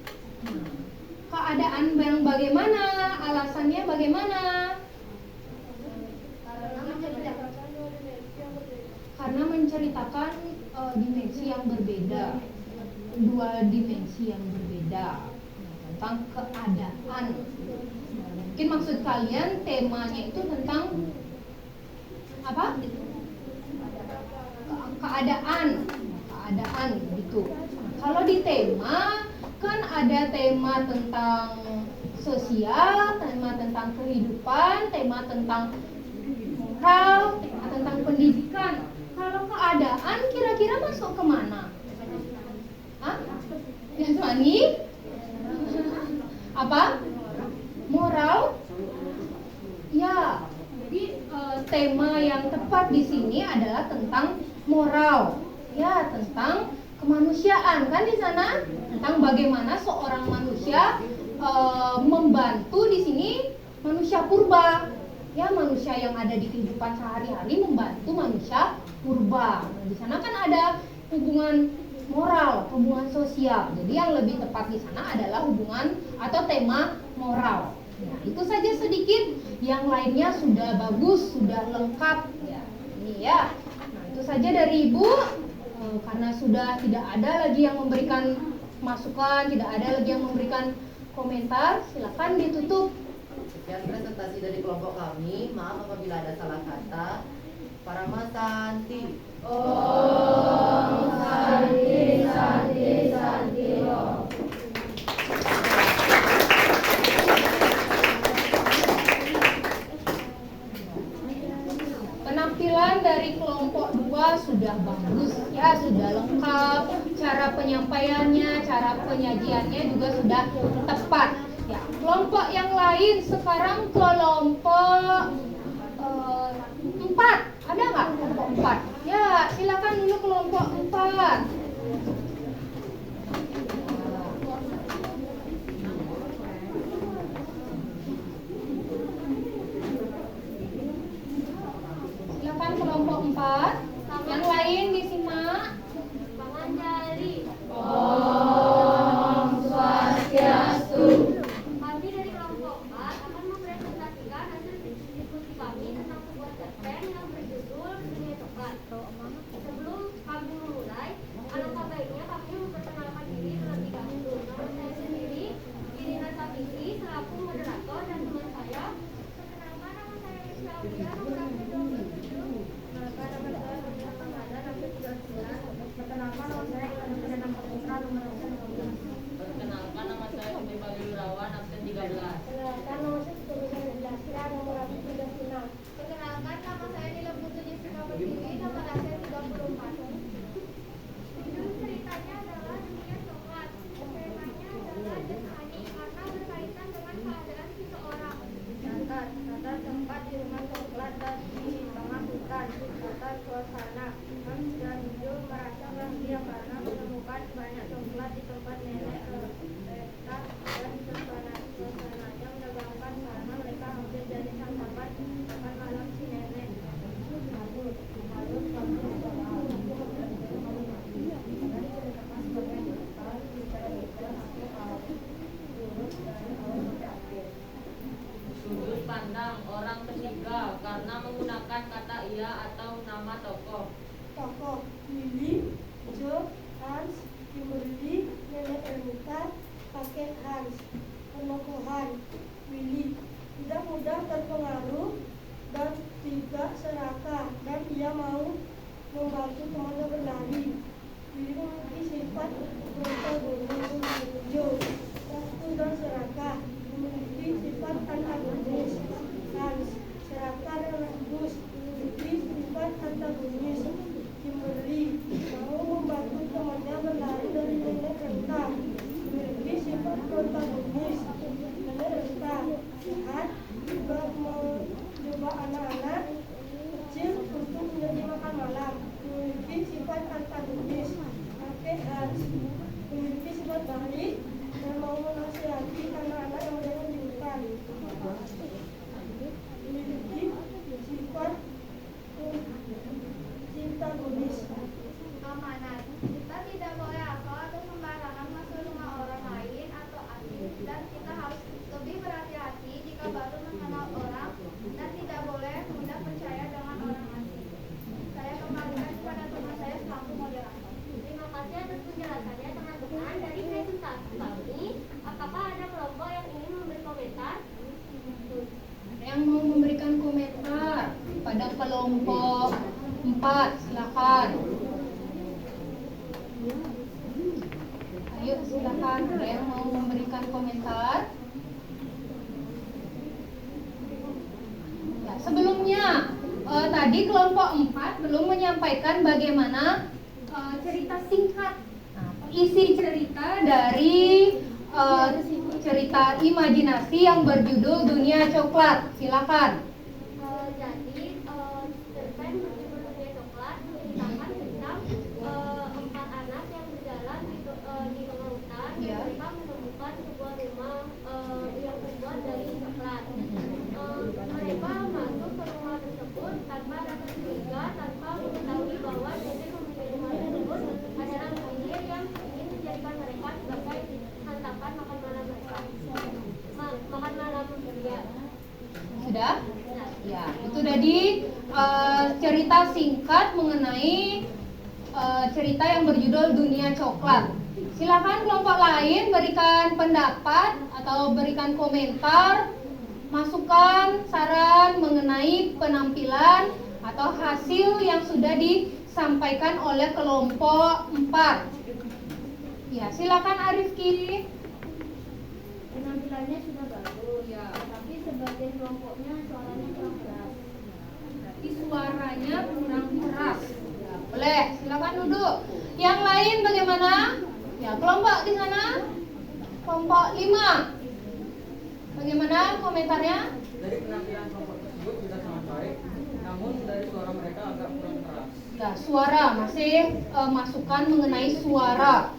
Keadaan yang bagaimana, alasannya bagaimana? Karena menceritakan dimensi yang berbeda, dua dimensi yang berbeda. Nah, tentang keadaan. Mungkin maksud kalian temanya itu tentang apa? Keadaan gitu. Kalau di tema kan ada tema tentang sosial, tema tentang kehidupan, tema tentang moral, tema tentang pendidikan. Kalau keadaan kira-kira masuk kemana? Hah? Jasmani? Apa? Moral? Ya. Jadi tema yang tepat di sini adalah tentang moral. Ya, tentang kemanusiaan kan di sana, tentang bagaimana seorang manusia membantu di sini manusia purba. Ya, manusia yang ada di kehidupan sehari-hari membantu manusia purba. Nah, di sana kan ada hubungan moral, hubungan sosial. Jadi yang lebih tepat di sana adalah hubungan atau tema moral. Nah, itu saja sedikit, yang lainnya sudah bagus, sudah lengkap. Ya, ini ya. Nah, itu saja dari Ibu. Karena sudah tidak ada lagi yang memberikan masukan, tidak ada lagi yang memberikan komentar, silakan ditutup. Sekian presentasi dari kelompok kami. Maaf apabila ada salah kata. Parama Santi. Om Santi Santi Santi Om. Penampilan dari kelompok 2 sudah bagus ya, sudah lengkap. Cara penyampaiannya, cara penyajiannya juga sudah tepat. Ya, kelompok yang lain sekarang kelompok 4. Ada nggak kelompok 4? Ya, silakan dulu kelompok 4. Silakan kelompok 4. Yang lain disimak. Panganjali. Om Swastiastu. Kami dari kelompok 4 akan mempresentasikan hasil diskusi kami tentang sebuah cerpen yang berjudul Dunia Coklat. Sebelum kami memulai, alangkah baiknya kami memperkenalkan diri terlebih dahulu. Nama saya sendiri, Irina Sapitri, selaku moderator, dan teman saya. Perkenalkan, nama saya Rizka Aulia, nomor absen 27. Perkenalkan, nama saya Sonia Tamada, nomor 39. Perkenalkan, nama saya Iwan Perdana Putra, nomor absen 12. Perkenalkan, nama saya Sumi Bayu Rawan, absen 13. Perkenalkan, nama saya Sutomisah Dasra, nomor absen 36. Perkenalkan, nama saya Nila Putri Jessica Pertiwi, nomor absen 34. Judul ceritanya adalah Dunia Coklat. Temanya adalah jasmani karena berkaitan dengan keadaan seseorang. Tata tempat di rumah coklat dan di tengah hutan. Tata suasana. Kami dan Jul merasa bahagia karena menemukan banyak coklat di tempat nenek letak, dan suasananya menegangkan karena mereka hampir jadi santapan makan malam si nenek. Lalu kami Sudut pandang orang ketiga karena menggunakan kata ia atau nama tokoh. tokoh Willy, Joe, Hans, Kimberly, Nenek Ermita, kakek Hans. Penokohan Willy tidak mudah terpengaruh dan tidak serakah, dan ia mau membantu temannya berlari. Willy memiliki sifat protagonis. Joe waktu dan serakah, memiliki sifat antagonis. Hans serakah dan rakus, memiliki sifat antagonis. Kimberly mau membantu temannya berlari dari nenek rentah, memiliki sifat protagonis. Nenek rentah sehat juga mencoba anak-anak kecil untuk menjadi makan malam, memiliki sifat antagonis. Kakek Hans memiliki sifat baik dan mau menasihati anak-anak yang berada di hutan, memiliki sifat antagonis. Amanat. Kita tidak boleh asal atau sembarangan masuk rumah orang lain atau asing, dan kita harus lebih berhati-hati jika baru mengenal orang, dan tidak boleh mudah percaya dengan orang asing. Saya kembalikan kepada teman saya selaku moderator. Terima kasih atas penjelasannya teman-teman. Dari presentasi kami, apakah ada pada kelompok 4. Silakan. Ayo silakan, ada yang mau memberikan komentar? Ya, sebelumnya tadi kelompok 4 belum menyampaikan bagaimana cerita singkat. Nah, isi cerita dari cerita imajinasi yang berjudul Dunia Coklat. Silakan. Jadi cerita yang berjudul Dunia Coklat menceritakan tentang 4 anak yang berjalan di tengah hutan. Ya. Mereka menemukan sebuah rumah yang terbuat dari coklat. Mereka masuk ke rumah tersebut tanpa rasa curiga, tanpa mengetahui bahwa nenek pemilik rumah tersebut adalah penyihir yang ingin menjadikan mereka sebagai santapan makan malam mereka. Makan malam ya. Sudah? Ya, itu tadi cerita singkat mengenai cerita yang berjudul Dunia Coklat. Silakan kelompok lain berikan pendapat atau berikan komentar, masukan, saran mengenai penampilan atau hasil yang sudah disampaikan oleh kelompok 4. Ya, silakan Arifki. Penampilannya sudah bagus, Ya. tapi sebagian kelompoknya suaranya kurang keras. Berarti suaranya kurang keras. Ya, boleh, silakan duduk. Yang lain bagaimana? Ya, kelompok di sana. Kelompok 5. Bagaimana komentarnya? Dari penampilan kelompok tersebut sudah sangat baik, namun dari suara mereka agak kurang keras. Ya, suara masih masukan mengenai suara.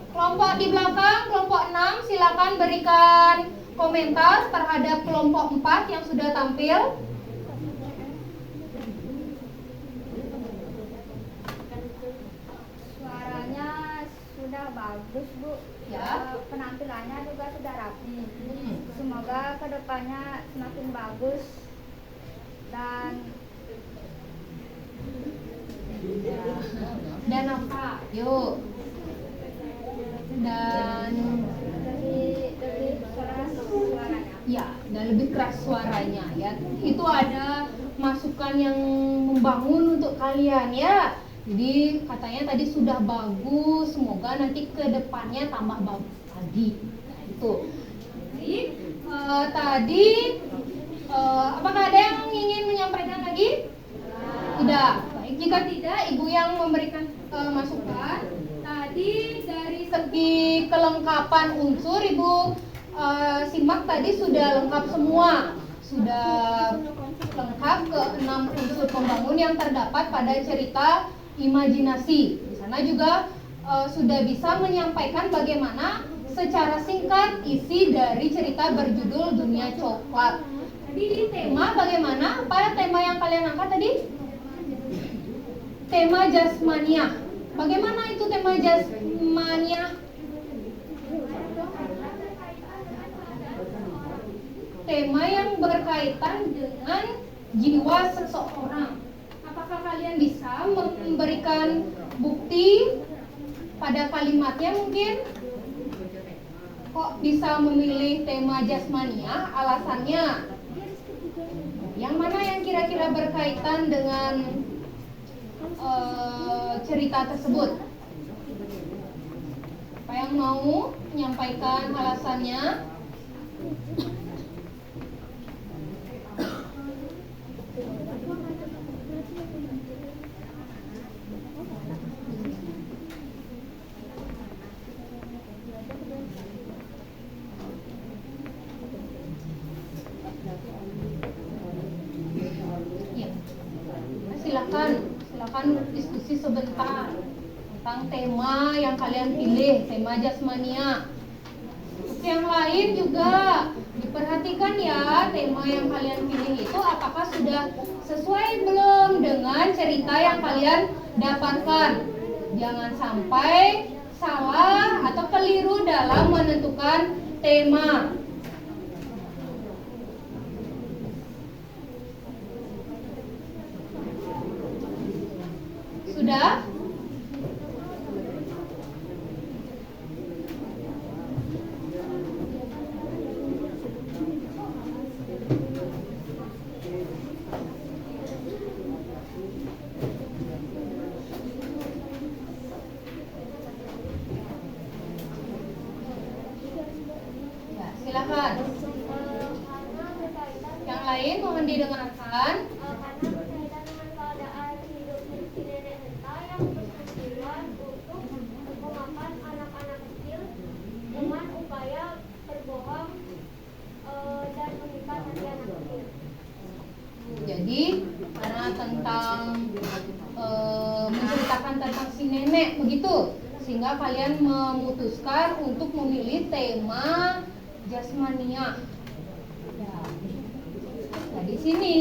Kelompok di belakang, kelompok 6, silakan berikan komentar terhadap kelompok 4 yang sudah tampil. Suaranya sudah bagus, Bu. Ya. Penampilannya juga sudah rapi. Semoga kedepannya semakin bagus dan Dan apa? Yuk. Dan lebih keras suaranya. ya, dan lebih keras suaranya ya. Itu ada masukan yang membangun untuk kalian ya. Jadi katanya tadi sudah bagus, semoga nanti ke depannya tambah bagus lagi. Nah, itu. Jadi tadi apakah ada yang ingin menyampaikan lagi? Tidak. Baik, jika tidak, Ibu yang memberikan masukan. Tadi dari segi kelengkapan unsur Ibu simak tadi sudah lengkap semua. Sudah lengkap ke 6 unsur pembangun yang terdapat pada cerita imajinasi. Di sana juga sudah bisa menyampaikan bagaimana secara singkat isi dari cerita berjudul Dunia Coklat. Tadi di tema bagaimana? Apa tema yang kalian angkat tadi? Tema jasmania. Bagaimana itu tema jasmania? Tema yang berkaitan dengan jiwa seseorang. Apakah kalian bisa memberikan bukti pada kalimatnya mungkin? Kok bisa memilih tema jasmania? Alasannya? Yang mana yang kira-kira berkaitan dengan cerita tersebut? Apa yang mau menyampaikan alasannya? Ya. Silakan diskusi sebentar tentang tema yang kalian pilih, tema jasmania. Untuk yang lain juga diperhatikan ya, tema yang kalian pilih itu apakah sudah sesuai belum dengan cerita yang kalian dapatkan. Jangan sampai salah atau keliru dalam menentukan tema. Sudah? Silakan. Karena berkaitan Yang lain mohon didengarkan. karena berkaitan dengan keadaan hidup si nenek Henta yang bertujuan untuk memakan anak-anak kecil dengan upaya berbohong dan mengikat hati anak kecil. Jadi karena tentang menceritakan tentang si nenek begitu, sehingga kalian memutuskan untuk memilih tema jasmania. Nah, di sini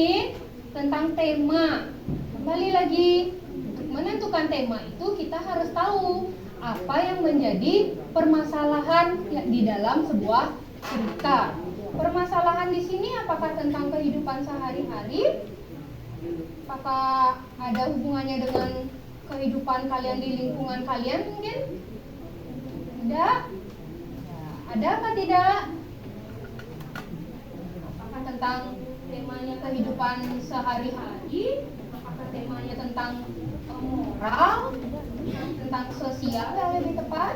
tentang tema. Kembali lagi, untuk menentukan tema itu kita harus tahu apa yang menjadi permasalahan di dalam sebuah cerita. Permasalahan di sini apakah tentang kehidupan sehari-hari? Apakah ada hubungannya dengan kehidupan kalian di lingkungan kalian mungkin? Tidak? Ada apa tidak? Apakah tentang temanya kehidupan sehari-hari? Apakah temanya tentang moral? Tentang sosial yang lebih tepat?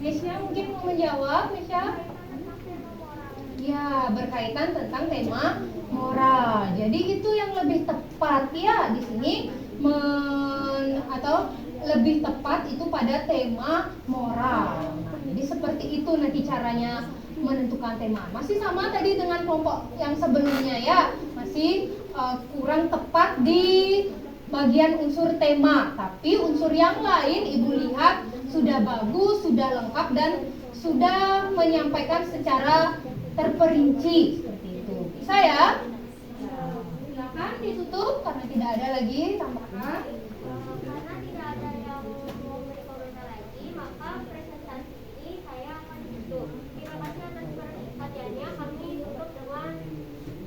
Mesya mungkin mau menjawab, Mesya? Ya, berkaitan tentang tema moral. Jadi itu yang lebih tepat ya di sini atau lebih tepat itu pada tema moral. Nah, jadi seperti itu nanti caranya menentukan tema. Masih sama tadi dengan kelompok yang sebelumnya ya, masih kurang tepat di bagian unsur tema, tapi unsur yang lain Ibu lihat sudah bagus, sudah lengkap dan sudah menyampaikan secara terperinci seperti itu. Bisa ya? Silakan ditutup karena tidak ada lagi tambahan. Karena tidak ada yang mau beri komentar lagi, maka presentasi ini saya akan tutup. Terima kasih atas perhatiannya. Kami tutup dengan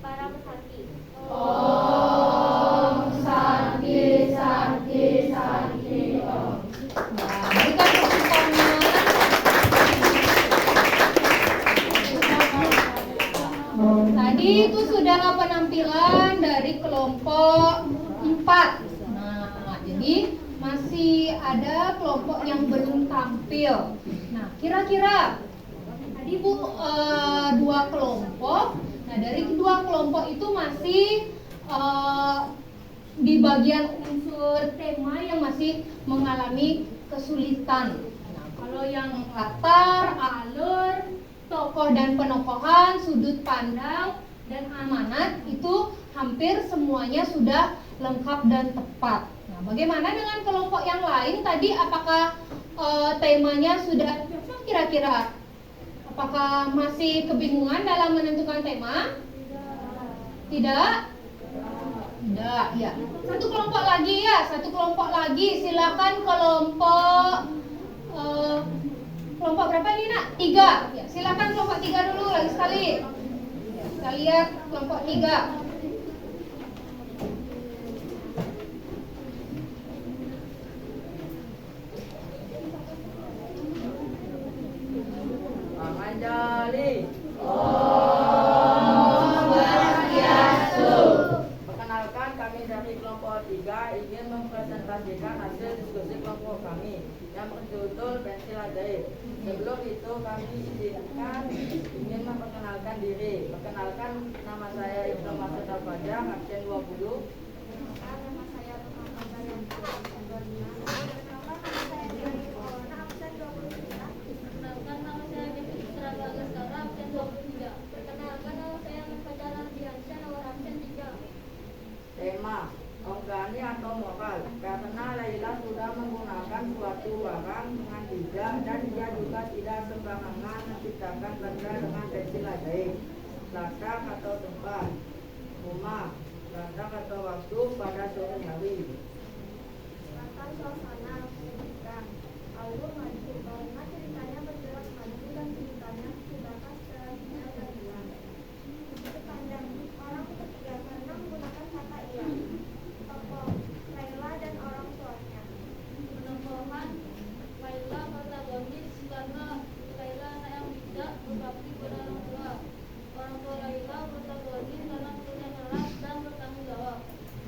para pesantri. Om Santi Santi Santi Om. Nah, berikan tepuk tangan. Tadi itu sudah penampilan dari kelompok 4. Nah, jadi masih ada kelompok yang belum tampil. Nah, kira-kira tadi Bu dua kelompok. Nah, dari kedua kelompok itu masih di bagian unsur tema yang masih mengalami kesulitan. Nah, kalau yang latar, alur, tokoh dan penokohan, sudut pandang, dan amanat itu hampir semuanya sudah lengkap dan tepat. Nah, bagaimana dengan kelompok yang lain tadi? Apakah temanya sudah cocok kira-kira? Apakah masih kebingungan dalam menentukan tema? Tidak? Tidak, ya. Satu kelompok lagi ya, satu kelompok lagi. Silakan kelompok kelompok berapa ini nak? 3. Ya, silakan kelompok 3 dulu lagi sekali. Ya, kita lihat kelompok 3. Manjali. Perkenalkan, kami dari kelompok 3 ingin mempresentasikan hasil diskusi kelompok kami yang berjudul Pensil Ajaib. Sebelum itu kami ingin memperkenalkan diri. Perkenalkan, nama saya Ibnu Masud Al-Fajar, absen 20. Nama saya Perkenalkan, nama saya Dewi Maulana, absen 29. Perkenalkan, nama saya Devi Isra Bagasara, absen 23. Perkenalkan, nama saya Fajar Ardiansyah, nomor absen 3. Tema organi atau moral, karena Laila sudah menggunakan suatu barang dengan bijak dan dia juga tidak sembarangan menciptakan benda dengan pensil ajaib. Latar atau tempat, rumah, latar atau waktu pada sore hari. Latar suasana pendidikan, alur maju, karena ceritanya bergerak maju dan ceritanya dibahas secara detail dan jelas. Sudut pandang orang ketiga karena menggunakan kata ia. Tokoh Laila dan orang tuanya. Penokohan Laila protagonis karena Laila sayang bijak berbakti pada orang tua. Orang tua Laila protagonis karena punya keras dan bertanggung jawab.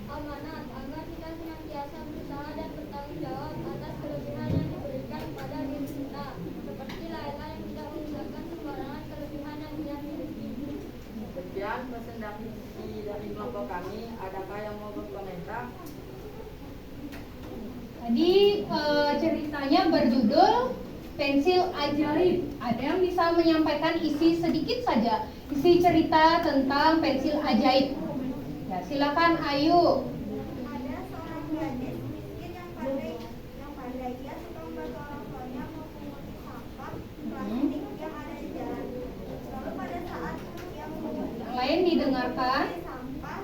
Amanat agar kita senantiasa berusaha dan bertanggung jawab atas kelebihan yang diberikan pada diri kita. Sekian presentasi dari kelompok kami. Adakah yang mau berkomentar? Tadi ceritanya berjudul Pensil Ajaib. Ada yang bisa menyampaikan isi sedikit saja, isi cerita tentang pensil ajaib? Ya, silakan Ayu. Ada seorang gadis miskin yang pandai. Dia suka membantu orang tuanya memunguti sampah plastik yang ada di jalan. Lalu pada saat dia memunguti Yang lain didengarkan. sampah,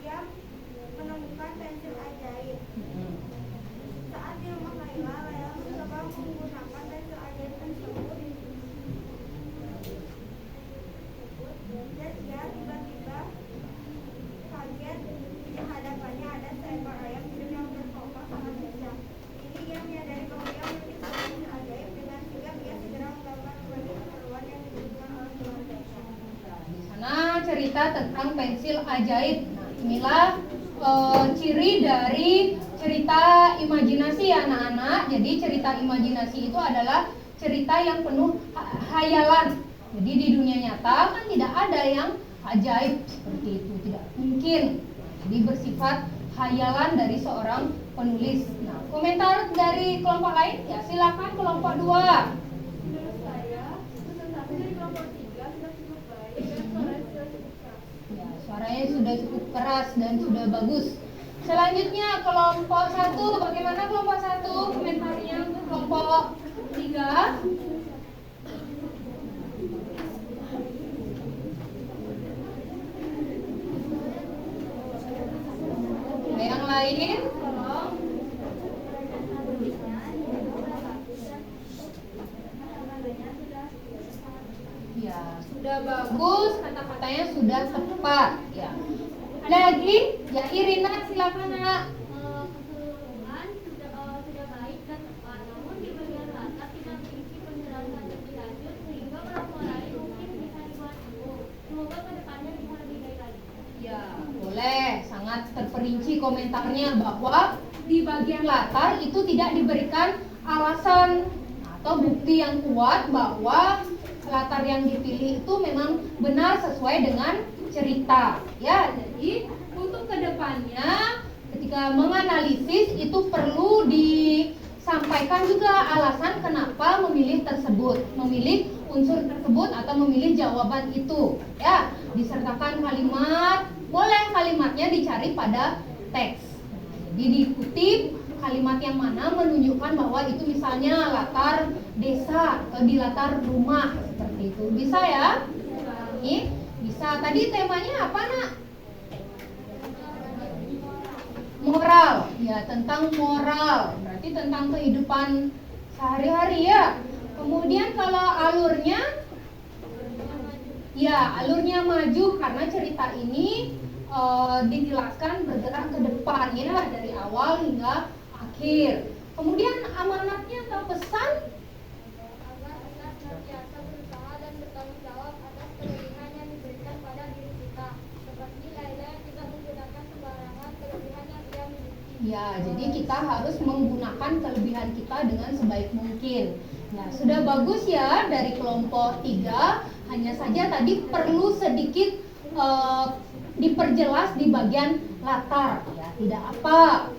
dia menemukan pensil ajaib. Saat di rumah Laila mencoba menggunakan pensil ajaib tersebut. Dan dia tiba-tiba kaget di hadapannya ada seekor ayam hidup yang berkokok sangat bijak. Ini dia menyadari bahwa dia memiliki pensil ajaib, dengan sigap dia segera melakukan berbagai keperluan yang dibutuhkan oleh keluarganya. Di sana cerita tentang pensil ajaib. Nah, inilah ciri dari cerita imajinasi ya anak-anak. Jadi cerita imajinasi itu adalah cerita yang penuh hayalan. Jadi di dunia nyata kan tidak ada yang ajaib seperti itu, tidak mungkin. Jadi bersifat hayalan dari seorang penulis. Nah, komentar dari kelompok lain ya silakan kelompok 2. Menurut saya, presentasi dari kelompok 3 sudah cukup baik dan suaranya sudah cukup keras. Ya, suaranya sudah cukup keras dan sudah bagus. Selanjutnya kelompok 1, bagaimana kelompok 1 komentarnya untuk kelompok 3? Yang lain? Tolong. Ya, sudah bagus, kata-katanya sudah tepat. Ya. Ada lagi? Ya, Irina silakan Nak. Keseluruhan sudah baik dan tepat, namun di bagian latar tidak berisi penjelasan lebih lanjut sehingga kelompok lain mungkin bisa dibantu. Semoga kedepannya bisa lebih baik lagi. Ya, boleh. Sangat terperinci komentarnya bahwa di bagian latar itu tidak diberikan alasan atau bukti yang kuat bahwa latar yang dipilih itu memang benar sesuai dengan cerita. Ya, jadi untuk kedepannya ketika menganalisis itu perlu disampaikan juga alasan kenapa memilih tersebut, memilih unsur tersebut atau memilih jawaban itu. Ya, disertakan kalimat, boleh kalimatnya dicari pada teks. Jadi dikutip kalimat yang mana menunjukkan bahwa itu misalnya latar desa atau di latar rumah seperti itu. Bisa ya? Ini bisa. Tadi temanya apa Nak? Moral. Ya, tentang moral. Berarti tentang kehidupan sehari-hari ya. Kemudian kalau alurnya, ya alurnya maju karena cerita ini dijelaskan bergerak ke depan ya dari awal hingga akhir. Kemudian amanatnya atau pesan Agar kita senantiasa berusaha dan bertanggung jawab atas kelebihan yang diberikan pada diri kita, seperti Laila yang tidak menggunakan sembarangan kelebihan yang ia miliki. ya, jadi kita harus menggunakan kelebihan kita dengan sebaik mungkin. Ya, sudah bagus ya dari kelompok 3. Hanya saja tadi perlu sedikit diperjelas di bagian latar ya, tidak apa.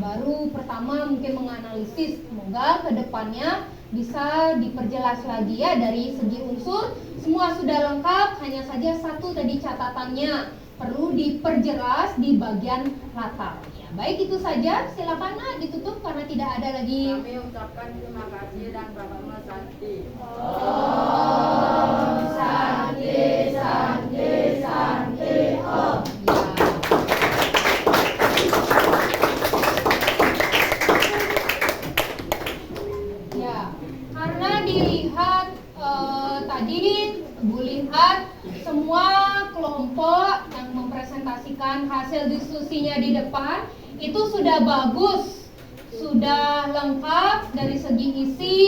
Baru pertama mungkin menganalisis, semoga kedepannya bisa diperjelas lagi ya dari segi unsur semua sudah lengkap, hanya saja satu tadi catatannya perlu diperjelas di bagian latar ya. Baik, itu saja, silakan Nak ditutup karena tidak ada lagi. Kami ucapkan terima kasih dan Bapak Santi. Santi, Santi, Santi, Om. Ya, karena dilihat tadi Bu lihat semua kelompok yang mempresentasikan hasil diskusinya di depan itu sudah bagus, sudah lengkap dari segi isi,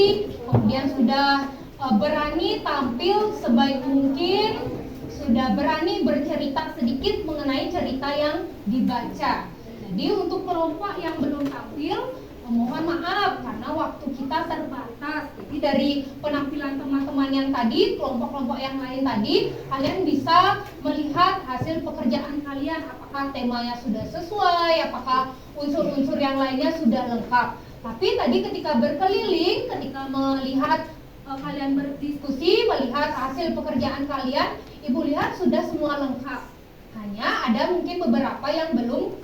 kemudian sudah berani tampil sebaik mungkin, sudah berani bercerita sedikit mengenai cerita yang dibaca. Jadi untuk kelompok yang belum tampil, Mohon maaf karena waktu kita terbatas. Jadi dari penampilan teman-teman yang tadi, kelompok-kelompok yang lain tadi, kalian bisa melihat hasil pekerjaan kalian. Apakah temanya sudah sesuai, apakah unsur-unsur yang lainnya sudah lengkap. Tapi tadi ketika berkeliling, ketika melihat kalian berdiskusi, melihat hasil pekerjaan kalian, Ibu lihat sudah semua lengkap. Hanya ada mungkin beberapa yang belum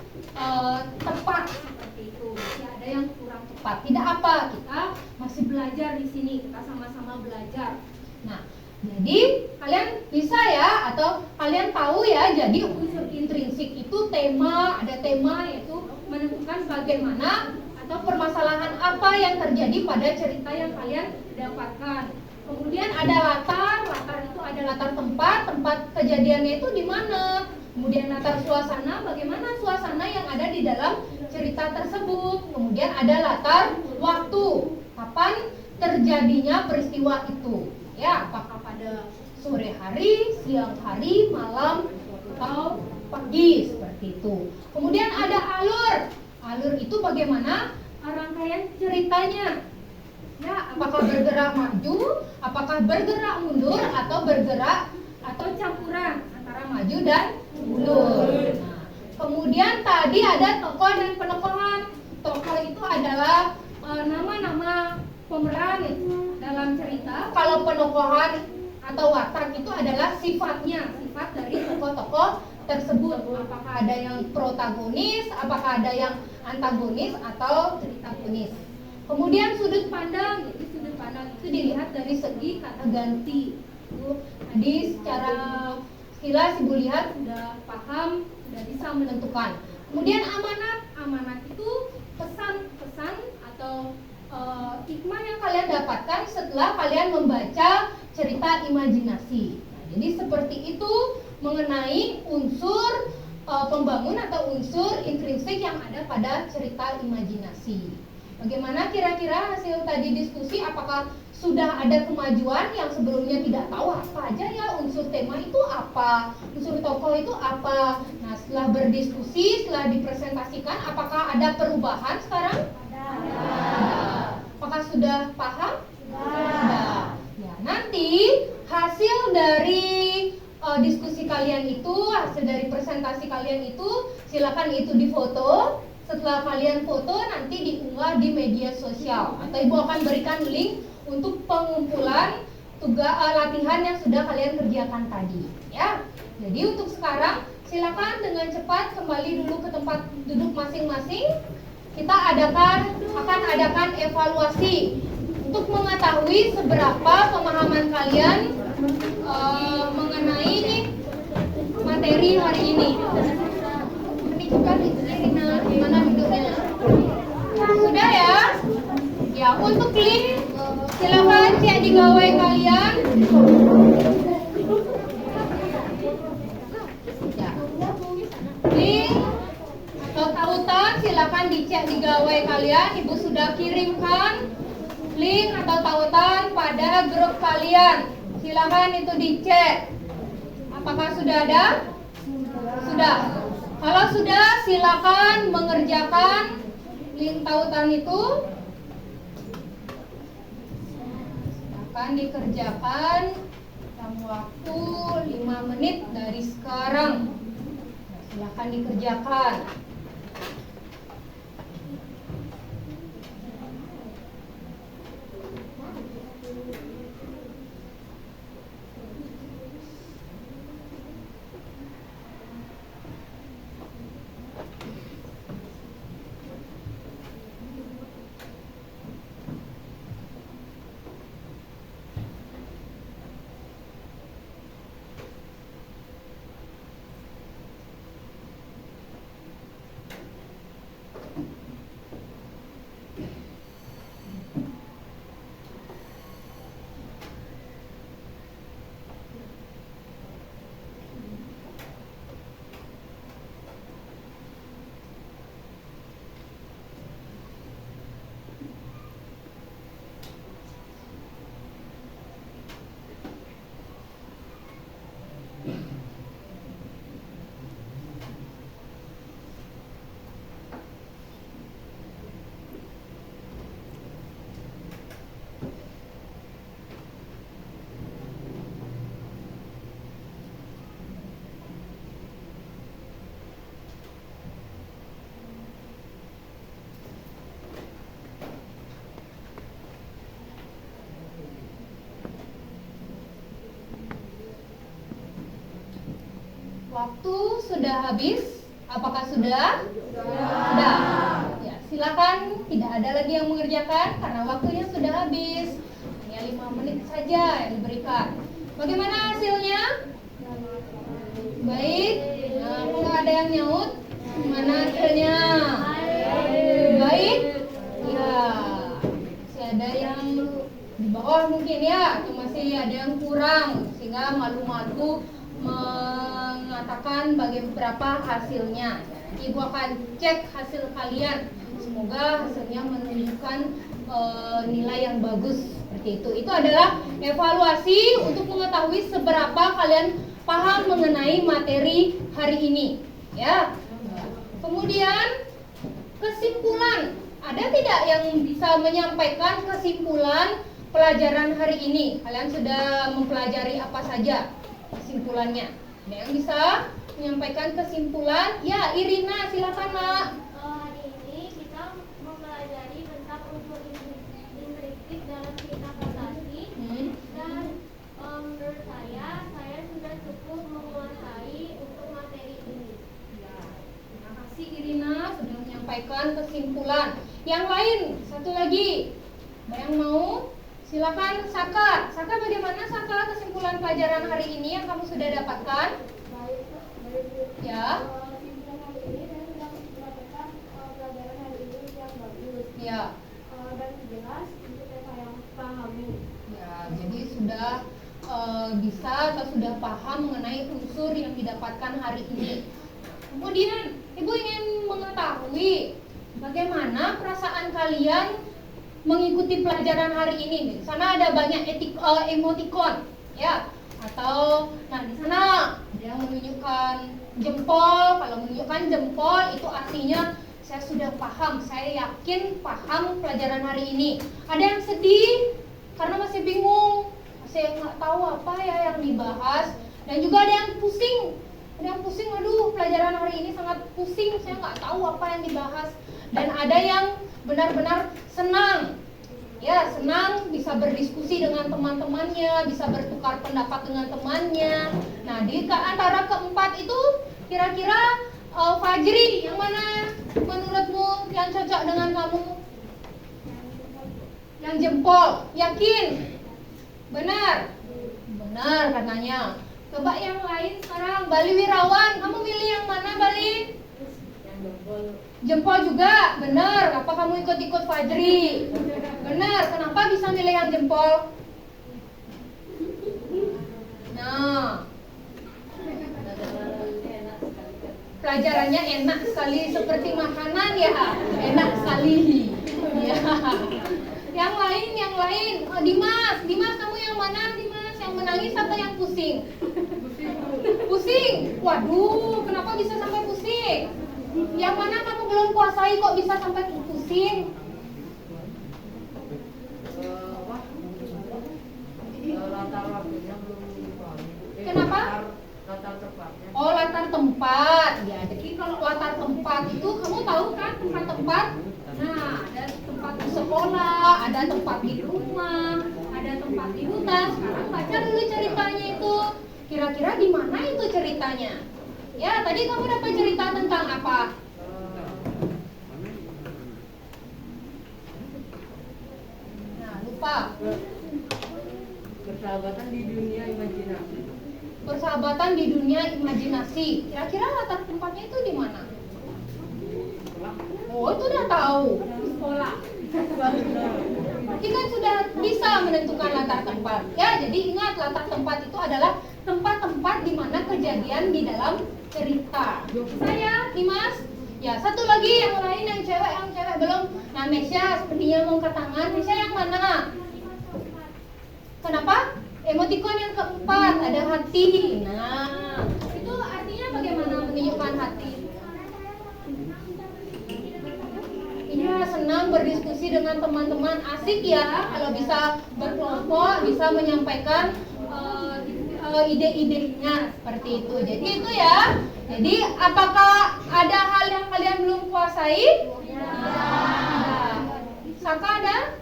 tepat seperti itu. Masih ada yang kurang tepat. Tidak apa, kita masih belajar di sini. Kita sama-sama belajar. Nah, jadi kalian bisa ya, atau kalian tahu ya, jadi unsur intrinsik itu tema, ada tema yaitu menentukan bagaimana atau permasalahan apa yang terjadi pada cerita yang kalian dapatkan. Kemudian ada latar itu ada latar tempat kejadiannya itu di mana. Kemudian latar suasana, bagaimana suasana yang ada di dalam cerita tersebut. Kemudian ada latar waktu, kapan terjadinya peristiwa itu. Ya, apakah pada sore hari, siang hari, malam, atau pagi, seperti itu. Kemudian ada alur. Alur itu bagaimana rangkaian ceritanya. Ya, apakah bergerak maju, apakah bergerak mundur, atau bergerak atau campuran antara maju dan mundur. Nah, kemudian tadi ada tokoh dan penokohan. Tokoh itu adalah nama-nama pemeran dalam cerita. Kalau penokohan atau watak itu adalah sifatnya, sifat dari tokoh-tokoh tersebut. Apakah ada yang protagonis, apakah ada yang antagonis atau tritagonis. Kemudian sudut pandang, jadi sudut pandang itu dilihat dari segi kata ganti. Tadi secara sekilas Ibu lihat sudah paham, sudah bisa menentukan. Kemudian amanat itu pesan-pesan atau hikmah yang kalian dapatkan setelah kalian membaca cerita imajinasi. Nah, jadi seperti itu mengenai unsur pembangun atau unsur intrinsik yang ada pada cerita imajinasi. Bagaimana kira-kira hasil tadi diskusi? Apakah sudah ada kemajuan yang sebelumnya tidak tahu apa aja ya unsur tema itu apa, unsur tokoh itu apa? Nah, setelah berdiskusi, setelah dipresentasikan, apakah ada perubahan sekarang? Ada. Apakah sudah paham? Sudah. Ya, nanti hasil dari diskusi kalian itu, hasil dari presentasi kalian itu, silakan itu difoto. Setelah kalian foto nanti diunggah di media sosial atau Ibu akan berikan link untuk pengumpulan tugas latihan yang sudah kalian kerjakan tadi ya. Jadi untuk sekarang silakan dengan cepat kembali dulu ke tempat duduk masing-masing. Kita akan adakan evaluasi untuk mengetahui seberapa pemahaman kalian mengenai materi hari ini. Ini juga mana duduknya? Sudah ya? Ya, untuk link silakan cek di gawai kalian. Ya. Link atau tautan silakan dicek di gawai kalian. Ibu sudah kirimkan link atau tautan pada grup kalian. Silakan itu dicek. Apakah sudah ada? Sudah. Kalau sudah, silakan mengerjakan link tautan itu. Silakan dikerjakan dalam waktu 5 menit dari sekarang. Silakan dikerjakan. Waktu sudah habis. Apakah sudah? Sudah. Ya, silakan. Tidak ada lagi yang mengerjakan karena waktunya sudah habis. Hanya 5 menit saja yang diberikan. Bagaimana hasilnya? Baik. Nah, kalau ada yang nyaut, gimana hasilnya? Baik. Ya. Masih ada yang di bawah mungkin ya, atau masih ada yang kurang sehingga malu-malu mengatakan berapa hasilnya. Ibu akan cek hasil kalian. Semoga hasilnya menunjukkan nilai yang bagus seperti itu. Itu adalah evaluasi untuk mengetahui seberapa kalian paham mengenai materi hari ini. Ya. Kemudian kesimpulan. Ada tidak yang bisa menyampaikan kesimpulan pelajaran hari ini? Kalian sudah mempelajari apa saja kesimpulannya? Ada yang bisa menyampaikan kesimpulan? Ya, Irina, silakan, Nak. Hari ini kita mempelajari tentang unsur intrinsik dalam cerita fantasi dan menurut saya sudah cukup menguasai untuk materi ini. Ya, terima kasih Irina sudah menyampaikan kesimpulan. Yang lain, satu lagi. Ada yang mau? Silakan, Saka. Saka, bagaimana Saka kesimpulan pelajaran hari ini yang kamu sudah dapatkan? Baik. Ya. Kesimpulan hari ini saya sudah mendapatkan pelajaran hari ini yang bagus Ya. dan jelas untuk tema yang pahami. Ya, jadi sudah bisa atau sudah paham mengenai unsur yang didapatkan hari ini. Kemudian, Ibu ingin mengetahui bagaimana perasaan kalian mengikuti pelajaran hari ini. Di sana ada banyak emoticon, ya. Atau, nah di sana ada yang menunjukkan jempol. Kalau menunjukkan jempol itu artinya saya sudah paham, saya yakin paham pelajaran hari ini. Ada yang sedih karena masih bingung, masih nggak tahu apa ya yang dibahas. Dan juga ada yang pusing. Ada yang pusing, aduh pelajaran hari ini sangat pusing, saya nggak tahu apa yang dibahas. Dan ada yang benar-benar senang. Ya, senang bisa berdiskusi dengan teman-temannya, bisa bertukar pendapat dengan temannya. Nah, di antara keempat itu kira-kira Fajri, yang mana menurutmu yang cocok dengan kamu? Yang jempol, yakin? Benar? Benar katanya. Coba yang lain sekarang, Bali Wirawan, kamu milih yang mana Bali? Jempol juga, benar. Apa kamu ikut-ikut Fajri? Benar. Kenapa bisa milih yang jempol? Nah, pelajarannya enak sekali, seperti makanan ya, enak sekali. Ya. Yang lain. Oh, Dimas, kamu yang mana? Dimas, yang menangis atau yang pusing? Pusing. Waduh, kenapa bisa sampai pusing? Yang mana kamu belum kuasai kok bisa sampai pusing? Latar waktunya belum dipahami. Kenapa? Latar tempatnya. Oh, latar tempat. Ya, jadi kalau latar tempat itu kamu tahu kan tempat-tempat? Nah, ada tempat di sekolah, ada tempat di rumah, ada tempat di hutan. Sekarang baca dulu ceritanya itu. Kira-kira di mana itu ceritanya? Ya, tadi kamu dapat cerita tentang apa? Nah, lupa. Persahabatan di dunia imajinasi. Persahabatan di dunia imajinasi. Kira-kira latar tempatnya itu di mana? Oh, itu udah tahu. Di sekolah. Berarti kan sudah bisa menentukan latar tempat. Ya, jadi ingat latar tempat itu adalah tempat-tempat di mana kejadian di dalam cerita. Saya, Dimas. Ya, satu lagi yang lain yang cewek belum. Nah, Mesya sepertinya mau angkat tangan. Mesya yang mana? Kenapa? Emoticon yang keempat, ada hati. Nah, itu artinya bagaimana menunjukkan hati? Iya, senang berdiskusi dengan teman-teman. Asik ya, kalau bisa berkelompok, bisa menyampaikan ide-idenya seperti itu. Jadi itu ya. Jadi apakah ada hal yang kalian belum kuasai? Ya. Saka ada?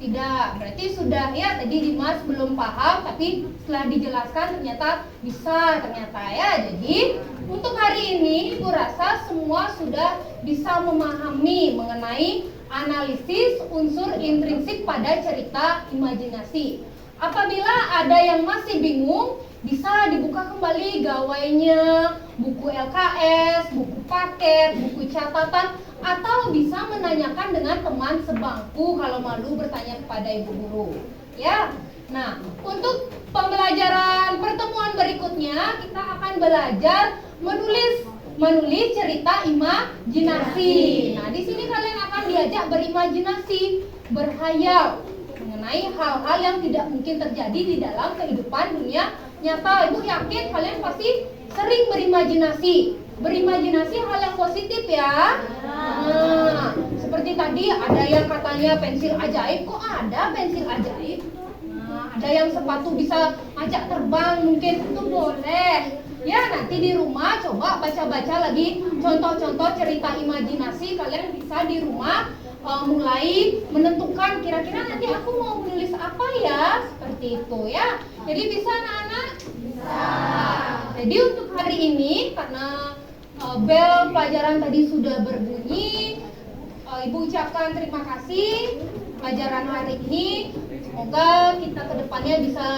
Tidak, berarti sudah ya tadi Dimas belum paham, tapi setelah dijelaskan ternyata bisa ternyata ya. Jadi untuk hari ini Ibu rasa semua sudah bisa memahami mengenai analisis unsur intrinsik pada cerita imajinasi. Apabila ada yang masih bingung, bisa dibuka kembali gawainya, buku LKS, buku paket, buku catatan, atau bisa menanyakan dengan teman sebangku kalau malu bertanya kepada ibu guru. Ya, nah untuk pembelajaran pertemuan berikutnya kita akan belajar menulis cerita imajinasi. Nah di sini kalian akan diajak berimajinasi, berhayal mengenai hal-hal yang tidak mungkin terjadi di dalam kehidupan dunia nyata. Ibu yakin kalian pasti sering berimajinasi hal yang positif ya. Nah, seperti tadi ada yang katanya pensil ajaib, kok ada pensil ajaib? Nah, ada yang sepatu bisa ajak terbang, mungkin itu boleh. Ya, nanti di rumah coba baca-baca lagi contoh-contoh cerita imajinasi. Kalian bisa di rumah mulai menentukan kira-kira nanti aku mau menulis apa ya, seperti itu ya. Jadi bisa anak-anak? Bisa. Jadi untuk hari ini karena bel pelajaran tadi sudah berbunyi, Ibu ucapkan terima kasih pelajaran hari ini. Semoga kita kedepannya bisa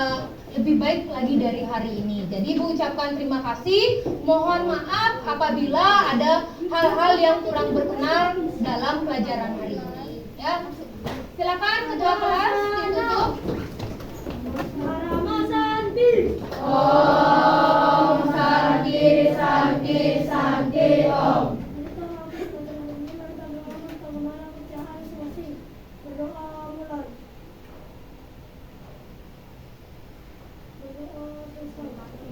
lebih baik lagi dari hari ini. Jadi Ibu ucapkan terima kasih. Mohon maaf apabila ada hal-hal yang kurang berkenan dalam pelajaran hari ini. Ya, silakan ketua kelas ditutup. Rama Santi. Om Santi Santi Santi Om. Berdoa mulai. Berdoa selesai.